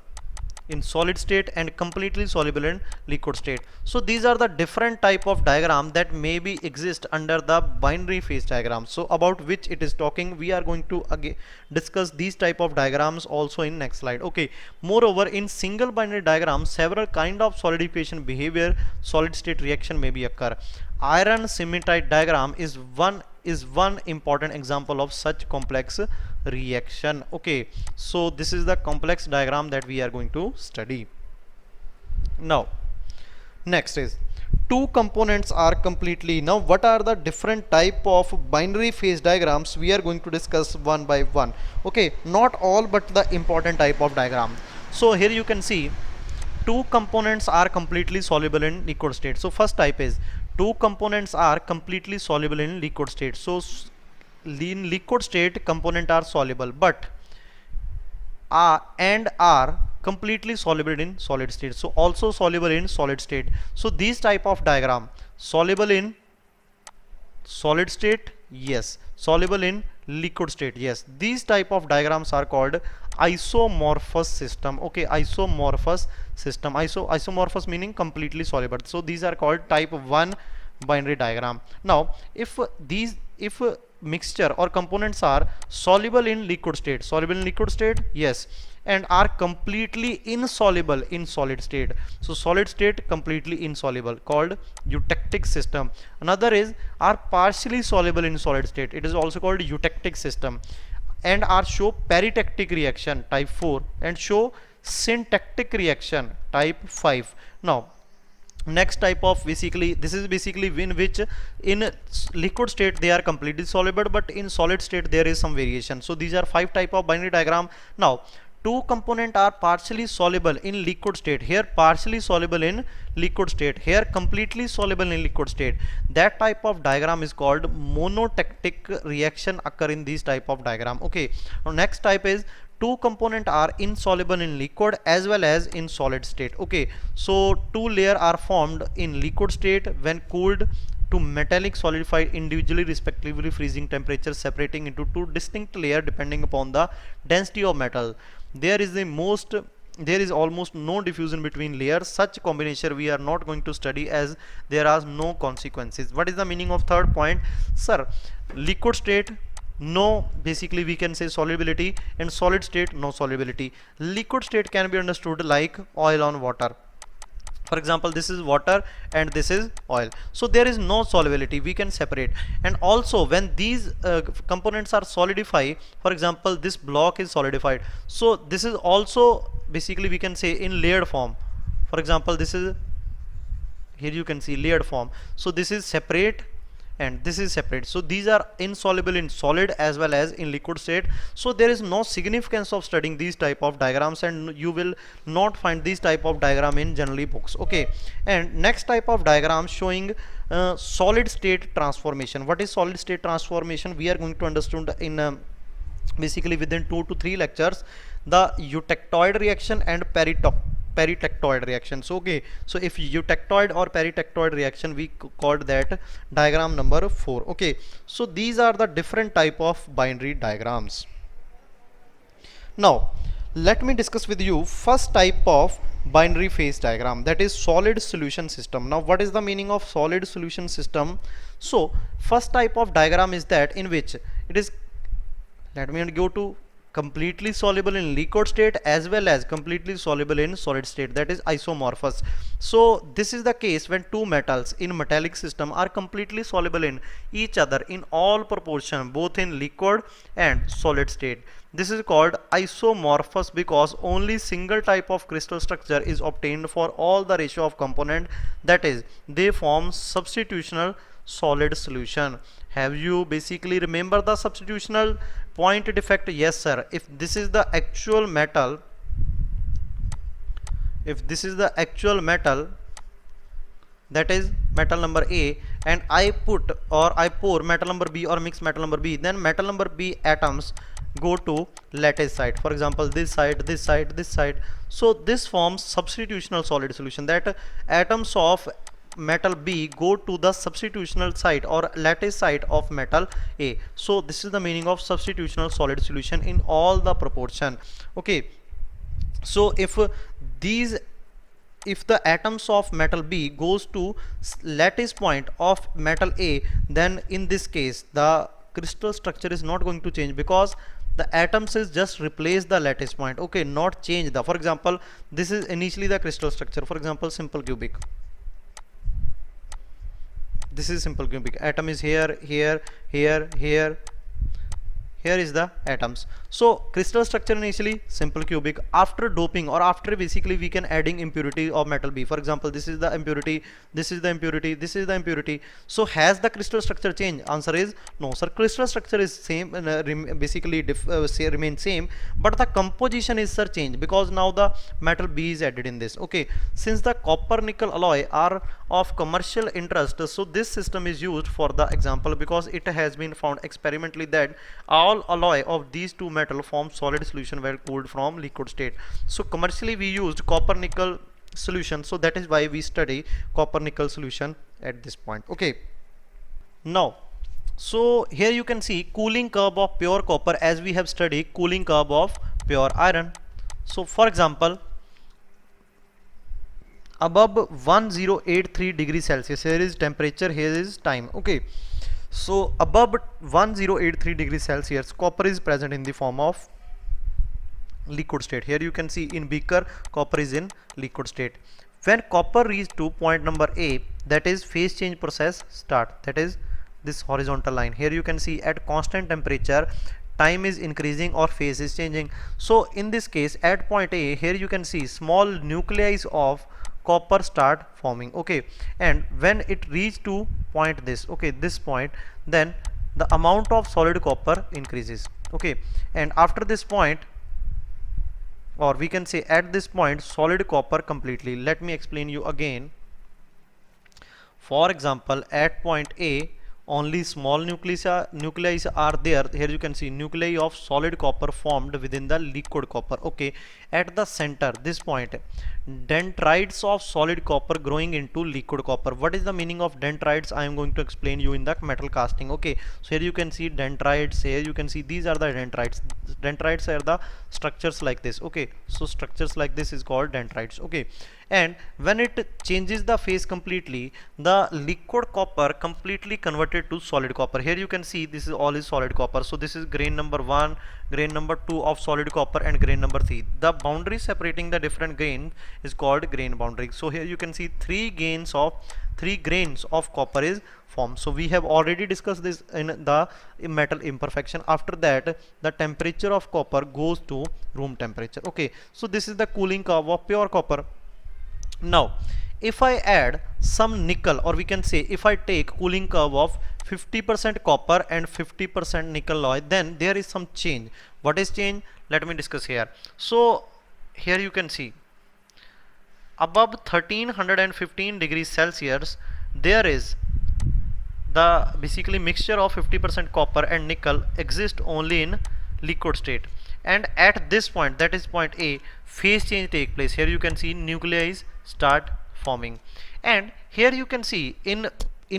in solid state and completely soluble in liquid state. So these are the different type of diagram that maybe exist under the binary phase diagram, so about which it is talking. We are going to again discuss these type of diagrams also in next slide. Okay, moreover, in single binary diagram several kind of solidification behavior, solid state reaction may be occur. Iron cementite diagram is one important example of such complex reaction. Okay, so this is the complex diagram that we are going to study. Now next is two components are completely. Now what are the different type of binary phase diagrams? We are going to discuss one by one. Okay, not all but the important type of diagram. So here you can see two components are completely soluble in liquid state. So first type is two components are completely soluble in liquid state. So in liquid state component are soluble but are completely soluble in solid state. So also soluble in solid state. So these type of diagram, soluble in solid state, yes, soluble in liquid state, yes, these type of diagrams are called isomorphous system. Okay, isomorphous system. Isomorphous meaning completely soluble. So these are called type 1 binary diagram. Now if mixture or components are soluble in liquid state, soluble in liquid state, yes, and are completely insoluble in solid state. So solid state completely insoluble, called eutectic system. Another is are partially soluble in solid state, it is also called eutectic system, and are show peritectic reaction type 4 and show syntactic reaction type 5. Now next type of, basically this is basically in which in liquid state they are completely soluble, but in solid state there is some variation. So these are 5 type of binary diagram. Now two component are partially soluble in liquid state, here partially soluble in liquid state, here completely soluble in liquid state. That type of diagram is called monotactic reaction occur in these type of diagram. Okay, now next type is two component are insoluble in liquid as well as in solid state. Okay, so two layer are formed in liquid state when cooled to metallic solidified individually respectively freezing temperature, separating into two distinct layer depending upon the density of metal. There is almost no diffusion between layers. Such combination we are not going to study as there are no consequences. What is the meaning of third point? Sir, liquid state no, basically we can say solubility, and solid state no solubility. Liquid state can be understood like oil on water. For example, this is water and this is oil, so there is no solubility, we can separate. And also when these components are solidified, for example this block is solidified, so this is also basically we can say in layered form. For example, this is, here you can see layered form, so this is separate and this is separate. So these are insoluble in solid as well as in liquid state. So there is no significance of studying these type of diagrams, and you will not find these type of diagram in generally books. Okay, and next type of diagram showing solid state transformation. What is solid state transformation? We are going to understand in basically within 2 to 3 lectures, the eutectoid reaction and peritectoid reaction. So okay, so if eutectoid or peritectoid reaction, we called that diagram number 4. Okay, so these are the different type of binary diagrams. Now let me discuss with you first type of binary phase diagram, that is solid solution system. Now what is the meaning of solid solution system? So first type of diagram is that in which it is, let me go to completely soluble in liquid state as well as completely soluble in solid state, that is isomorphous. So this is the case when two metals in metallic system are completely soluble in each other in all proportion, both in liquid and solid state. This is called isomorphous because only single type of crystal structure is obtained for all the ratio of component, that is they form substitutional solid solution. Have you basically remember the substitutional point defect? Yes sir, if this is the actual metal, if this is the actual metal, that is metal number A, and I put or I pour metal number B or mix metal number B, then metal number B atoms go to lattice side, for example this side, this side, this side. So this forms substitutional solid solution, that atoms of metal B go to the substitutional site or lattice site of metal A. So this is the meaning of substitutional solid solution in all the proportion. Okay, so if the atoms of metal B goes to lattice point of metal A, then in this case the crystal structure is not going to change because the atoms is just replace the lattice point. Okay, not change the, for example this is initially the crystal structure, for example simple cubic, this is simple cubic, atom is here, here, here, here, here is the atoms. So crystal structure initially simple cubic, after doping or after basically we can adding impurity of metal B, for example this is the impurity, this is the impurity, this is the impurity. So has the crystal structure changed? Answer is no sir, crystal structure is same, basically remain same, but the composition is sir changed because now the metal B is added in this. Okay, since the copper nickel alloy are of commercial interest, so this system is used for the example because it has been found experimentally that all alloy of these two metal form solid solution when cooled from liquid state. So commercially we used copper nickel solution, so that is why we study copper nickel solution at this point. Okay, now so here you can see cooling curve of pure copper as we have studied cooling curve of pure iron. So for example above 1083 degrees Celsius. Here is temperature, here is time. Okay, so above 1083 degrees Celsius, copper is present in the form of liquid state. Here you can see in beaker copper is in liquid state. When copper reach to point number A, that is phase change process start, that is this horizontal line. Here you can see at constant temperature time is increasing or phase is changing. So in this case at point A, here you can see small nuclei of copper start forming. Okay, and when it reach to point this, okay, this point, then the amount of solid copper increases. Okay, and after this point, or we can say at this point, solid copper completely. Let me explain you again. For example, at point A, only small nuclei are there. Here you can see nuclei of solid copper formed within the liquid copper. Okay, at the center, this point, dendrites of solid copper growing into liquid copper. What is the meaning of dendrites? I am going to explain you in the metal casting. Okay, so here you can see dendrites. Here you can see these are the dendrites. Dendrites are the structures like this. Okay, so structures like this is called dendrites. Okay, and when it changes the phase completely, the liquid copper completely converted to solid copper. Here you can see this is all is solid copper. So this is grain number 1, grain number 2 of solid copper, and grain number 3. The boundary separating the different grain is called grain boundary. So here you can see three grains of copper is formed. So we have already discussed this in the metal imperfection. After that, the temperature of copper goes to room temperature. Okay, so this is the cooling curve of pure copper. Now if I add some nickel, or we can say if I take cooling curve of 50% copper and 50% nickel alloy, then there is some change. What is change? Let me discuss here. So here you can see above 1315 degrees Celsius, there is the basically mixture of 50% copper and nickel exist only in liquid state, and at this point, that is point A, phase change take place. Here you can see nuclei start forming, and here you can see in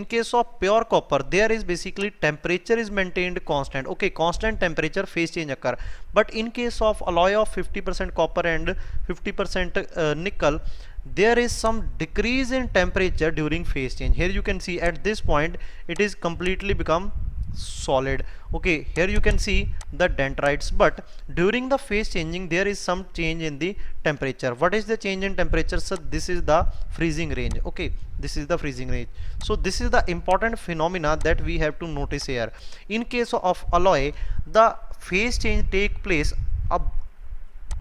case of pure copper, there is basically temperature is maintained constant. Okay, constant temperature, phase change occur. But in case of alloy of 50% copper and 50% nickel, there is some decrease in temperature during phase change. Here you can see at this point it is completely become solid. Okay, here you can see the dendrites, but during the phase changing there is some change in the temperature. What is the change in temperature? So this is the freezing range. Okay, this is the freezing range. So this is the important phenomena that we have to notice here. In case of alloy, the phase change take place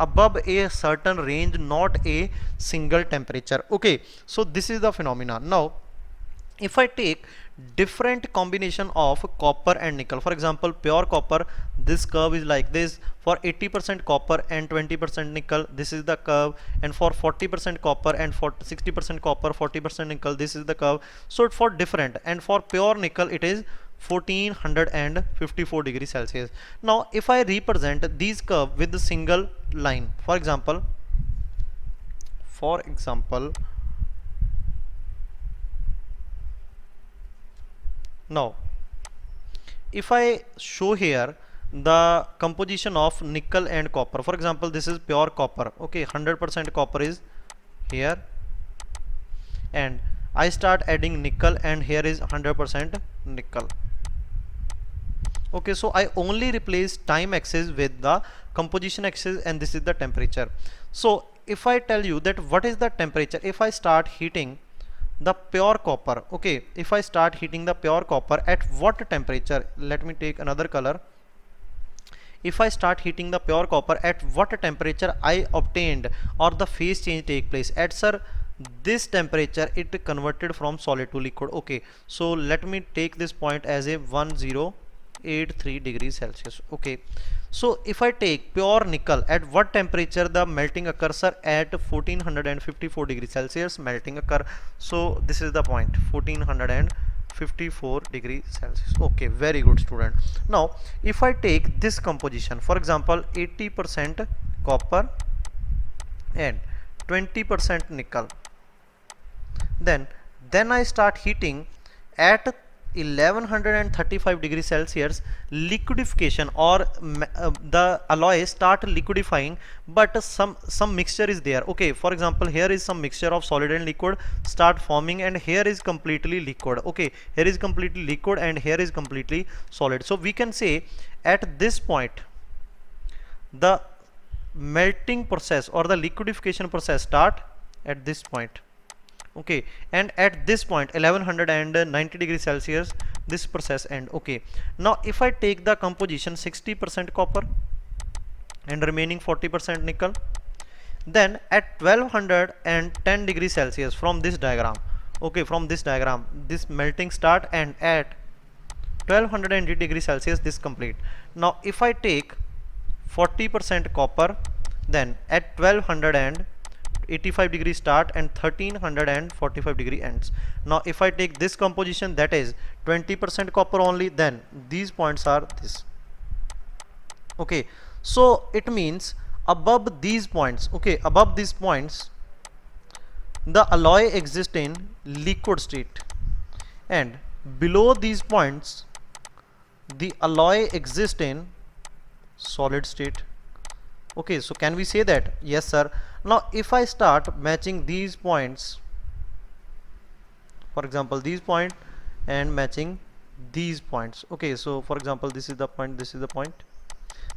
above a certain range, not a single temperature. Okay, so this is the phenomena. Now if I take different combination of copper and nickel, for example pure copper, this curve is like this. For 80% copper and 20% nickel, this is the curve. And for 40% copper and for 60% copper, 40% nickel, this is the curve. So for different, and for pure nickel it is 1454 degrees Celsius. Now if I represent these curve with the single line, for example now if I show here the composition of nickel and copper, for example this is pure copper. Okay, 100% copper is here, and I start adding nickel, and here is 100% nickel. Okay, so I only replace time axis with the composition axis, and this is the temperature. So if I tell you that what is the temperature if I start heating the pure copper, okay, if I start heating the pure copper at what temperature? Let me take another color. If I start heating the pure copper, at what temperature I obtained, or the phase change take place? At sir, this temperature it converted from solid to liquid. Okay, so let me take this point as a 1083 degrees Celsius. Okay, so if I take pure nickel, at what temperature the melting occurs? Sir, at 1454 degrees Celsius melting occur. So this is the point, 1454 degrees Celsius. Okay, very good student. Now if I take this composition, for example 80% copper and 20% nickel, then I start heating at 1135 degrees Celsius, liquidification or the alloy start liquidifying, but some mixture is there. Okay, for example, here is some mixture of solid and liquid start forming, and here is completely liquid. Okay, here is completely liquid and here is completely solid. So we can say at this point the melting process or the liquidification process start at this point. Okay, and at this point 1190 degrees Celsius this process end. Okay, now if I take the composition 60% copper and remaining 40% nickel, then at 1210 degrees Celsius from this diagram, okay, from this diagram this melting start, and at 1280 degrees Celsius this complete. Now if I take 40% copper, then at 1285 degree start and 1345 degree ends. Now if I take this composition, that is 20% copper only, then these points are this. Okay, so it means above these points, okay, above these points the alloy exists in liquid state, and below these points the alloy exists in solid state. Okay, so can we say that? Yes sir. Now if I start matching these points, for example these point and matching these points, okay, so for example this is the point, this is the point,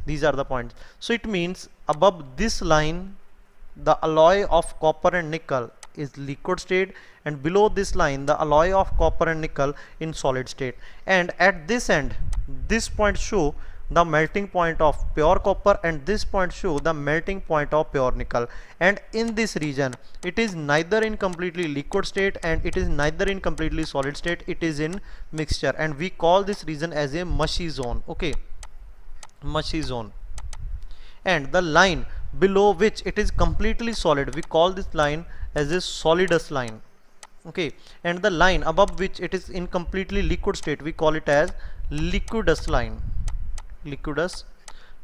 these are the points. So it means above this line the alloy of copper and nickel is liquid state, and below this line the alloy of copper and nickel in solid state, and at this end this point show the melting point of pure copper, and this point show the melting point of pure nickel. And in this region it is neither in completely liquid state and it is neither in completely solid state, it is in mixture, and we call this region as a mushy zone. Okay, mushy zone. And the line below which it is completely solid, we call this line as a solidus line. Okay, and the line above which it is in completely liquid state, we call it as liquidus line. Liquidus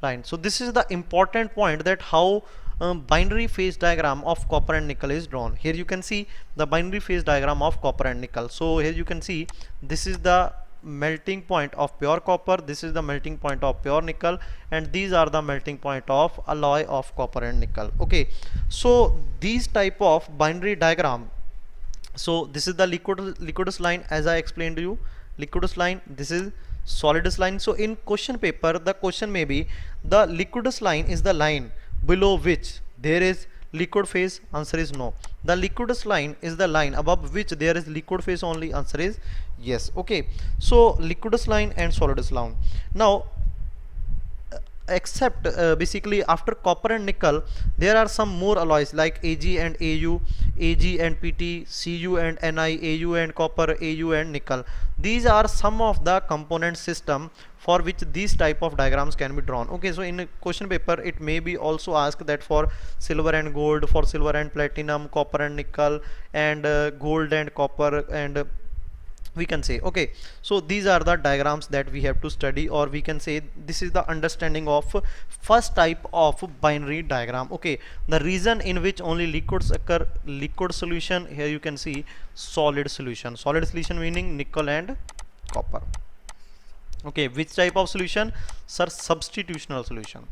line. So this is the important point, that how binary phase diagram of copper and nickel is drawn. Here you can see the binary phase diagram of copper and nickel. So here you can see this is the melting point of pure copper, this is the melting point of pure nickel, and these are the melting point of alloy of copper and nickel. Okay, so these type of binary diagram, so this is the liquidus line, as I explained to you, liquidus line, this is solidus line. So in question paper the question may be, the liquidus line is the line below which there is liquid phase, answer is no. The liquidus line is the line above which there is liquid phase only, answer is yes. Okay, so liquidus line and solidus line. Now except basically after copper and nickel there are some more alloys like Ag and Au, Ag and Pt, Cu and Ni, Au and copper, Au and nickel. These are some of the component system for which these type of diagrams can be drawn. Okay, so in a question paper it may be also asked that for silver and gold, for silver and platinum, copper and nickel, and gold and copper, and we can say. Okay, so these are the diagrams that we have to study, or we can say this is the understanding of first type of binary diagram. Okay, the region in which only liquids occur, liquid solution. Here you can see solid solution, solid solution meaning nickel and copper. Okay, which type of solution? Sir, substitutional solution.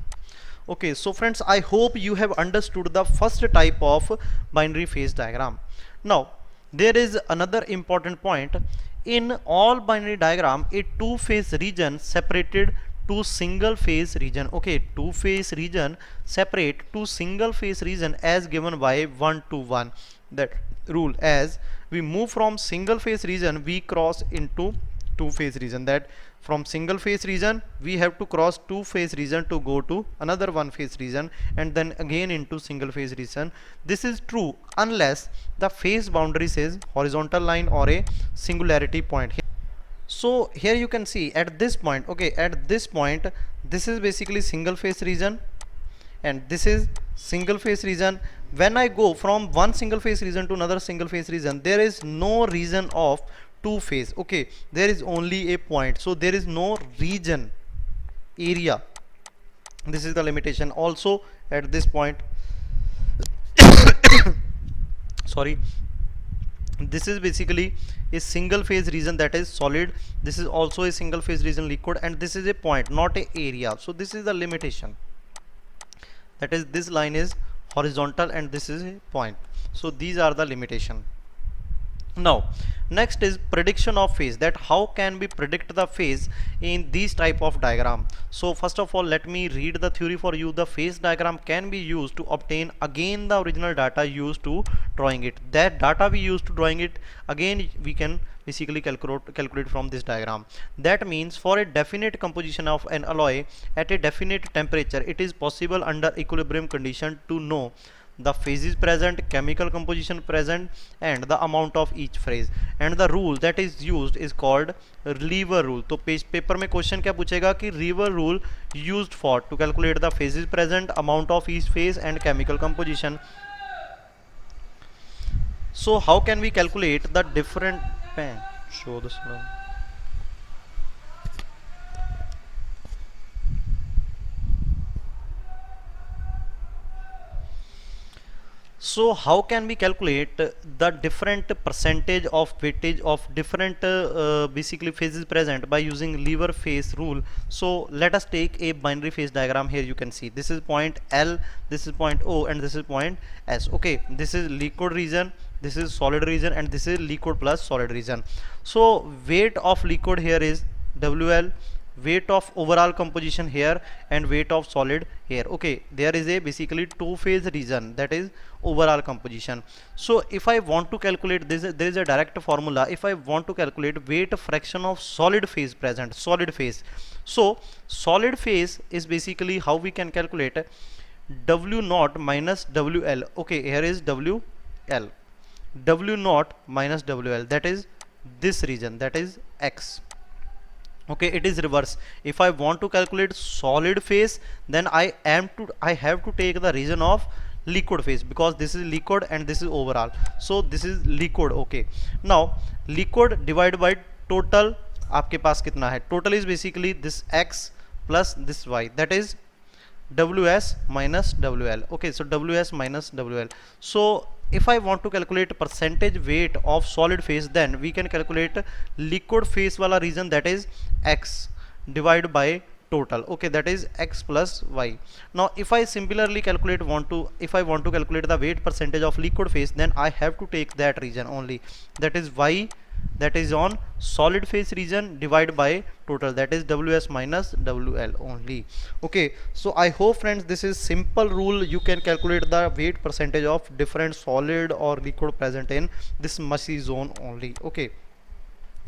Okay, so friends, I hope you have understood the first type of binary phase diagram. Now there is another important point. In all binary diagram, a two-phase region separated to single phase region. Okay, two-phase region separate to single phase region as given by 1 to 1. That rule, as we move from single phase region we cross into two phase region, that from single phase region we have to cross two phase region to go to another one phase region, and then again into single phase region. This is true unless the phase boundary says horizontal line or a singularity point. So here you can see at this point, okay, at this point this is basically single phase region and this is single phase region. When I go from one single phase region to another single phase region, there is no region of two phase. Okay, there is only a point, so there is no region area. This is the limitation. Also at this point sorry, This is basically a single phase region, that is solid. This is also a single phase region, liquid, and this is a point, not a area. So this is the limitation, that is this line is horizontal and this is a point. So these are the limitation. Now next is prediction of phase, that how can we predict the phase in these type of diagram. So first of all, let me read the theory for you. The phase diagram can be used to obtain again the original data used to drawing it. That data we used to drawing it, again we can basically calculate from this diagram. That means for a definite composition of an alloy at a definite temperature, it is possible under equilibrium condition to know the phases present, chemical composition present, and the amount of each phase. And the rule that is used is called lever rule. तो paper में question क्या पूछेगा कि lever rule used for to calculate the phases present, amount of each phase, and chemical composition. So how can we calculate the different show this now. So how can we calculate the different percentage of weightage of different basically phases present by using lever phase rule. So let us take a binary phase diagram. Here you can see this is point L, this is point O, and this is point S. Okay, this is liquid region, this is solid region, and this is liquid plus solid region. So weight of liquid here is WL, weight of overall composition here, and weight of solid here. Okay, there is a basically two phase region, that is overall composition. So if I want to calculate this, there is a direct formula. If I want to calculate weight fraction of solid phase present, solid phase, so solid phase is basically how we can calculate W naught minus WL. Okay, here is WL, W naught minus WL, that is this region, that is X. Okay, it is reverse. If I want to calculate solid phase, then I have to take the region of liquid phase, because this is liquid and this is overall. So this is liquid. Okay, now liquid divided by total, आपके पास कितना है? Total is basically this X plus this Y, that is WS minus WL. Okay, so WS minus WL. So if I want to calculate percentage weight of solid phase, then we can calculate liquid phase wala region, that is X divided by total. Okay, that is X plus Y. Now if I similarly calculate if I want to calculate the weight percentage of liquid phase, then I have to take that region only, that is Y, that is on solid phase region, divided by total, that is WS minus WL only. Okay, so I hope friends this is simple rule. You can calculate the weight percentage of different solid or liquid present in this mushy zone only. Okay,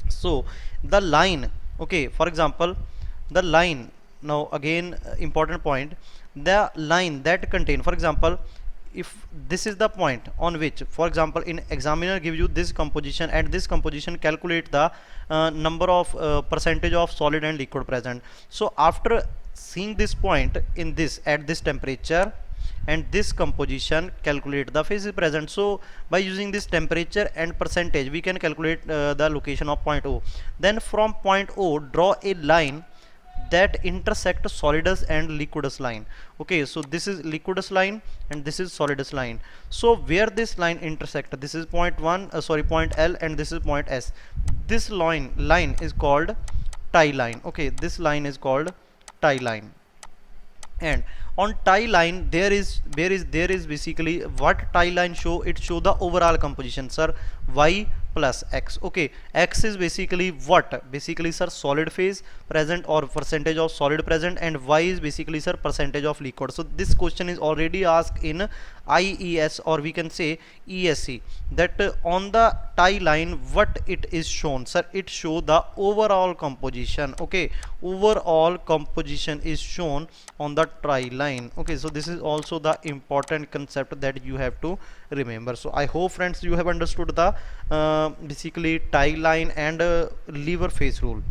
so the line, okay, for example the line, now again important point, the line that contain, for example if this is the point on which, for example in examiner give you this composition, and this composition calculate the number of percentage of solid and liquid present. So after seeing this point in this at this temperature and this composition, calculate the phase is present. So by using this temperature and percentage, we can calculate the location of point O. Then from point O draw a line that intersect solidus and liquidus line. Okay, so this is liquidus line and this is solidus line. So where this line intersect, this is point L, and this is point S. This line is called tie line. Okay, this line is called tie line. And on tie line there is basically what tie line show, it show the overall composition, sir, Y plus X. Okay, X is basically what, basically sir solid phase present or percentage of solid present, and Y is basically sir percentage of liquid. So this question is already asked in IES, or we can say ESC, that on the tie line what it is shown, sir, it show the overall composition. Okay, overall composition is shown on the tie line. Okay, so this is also the important concept that you have to remember. So I hope friends you have understood the basically tie line and lever phase rule.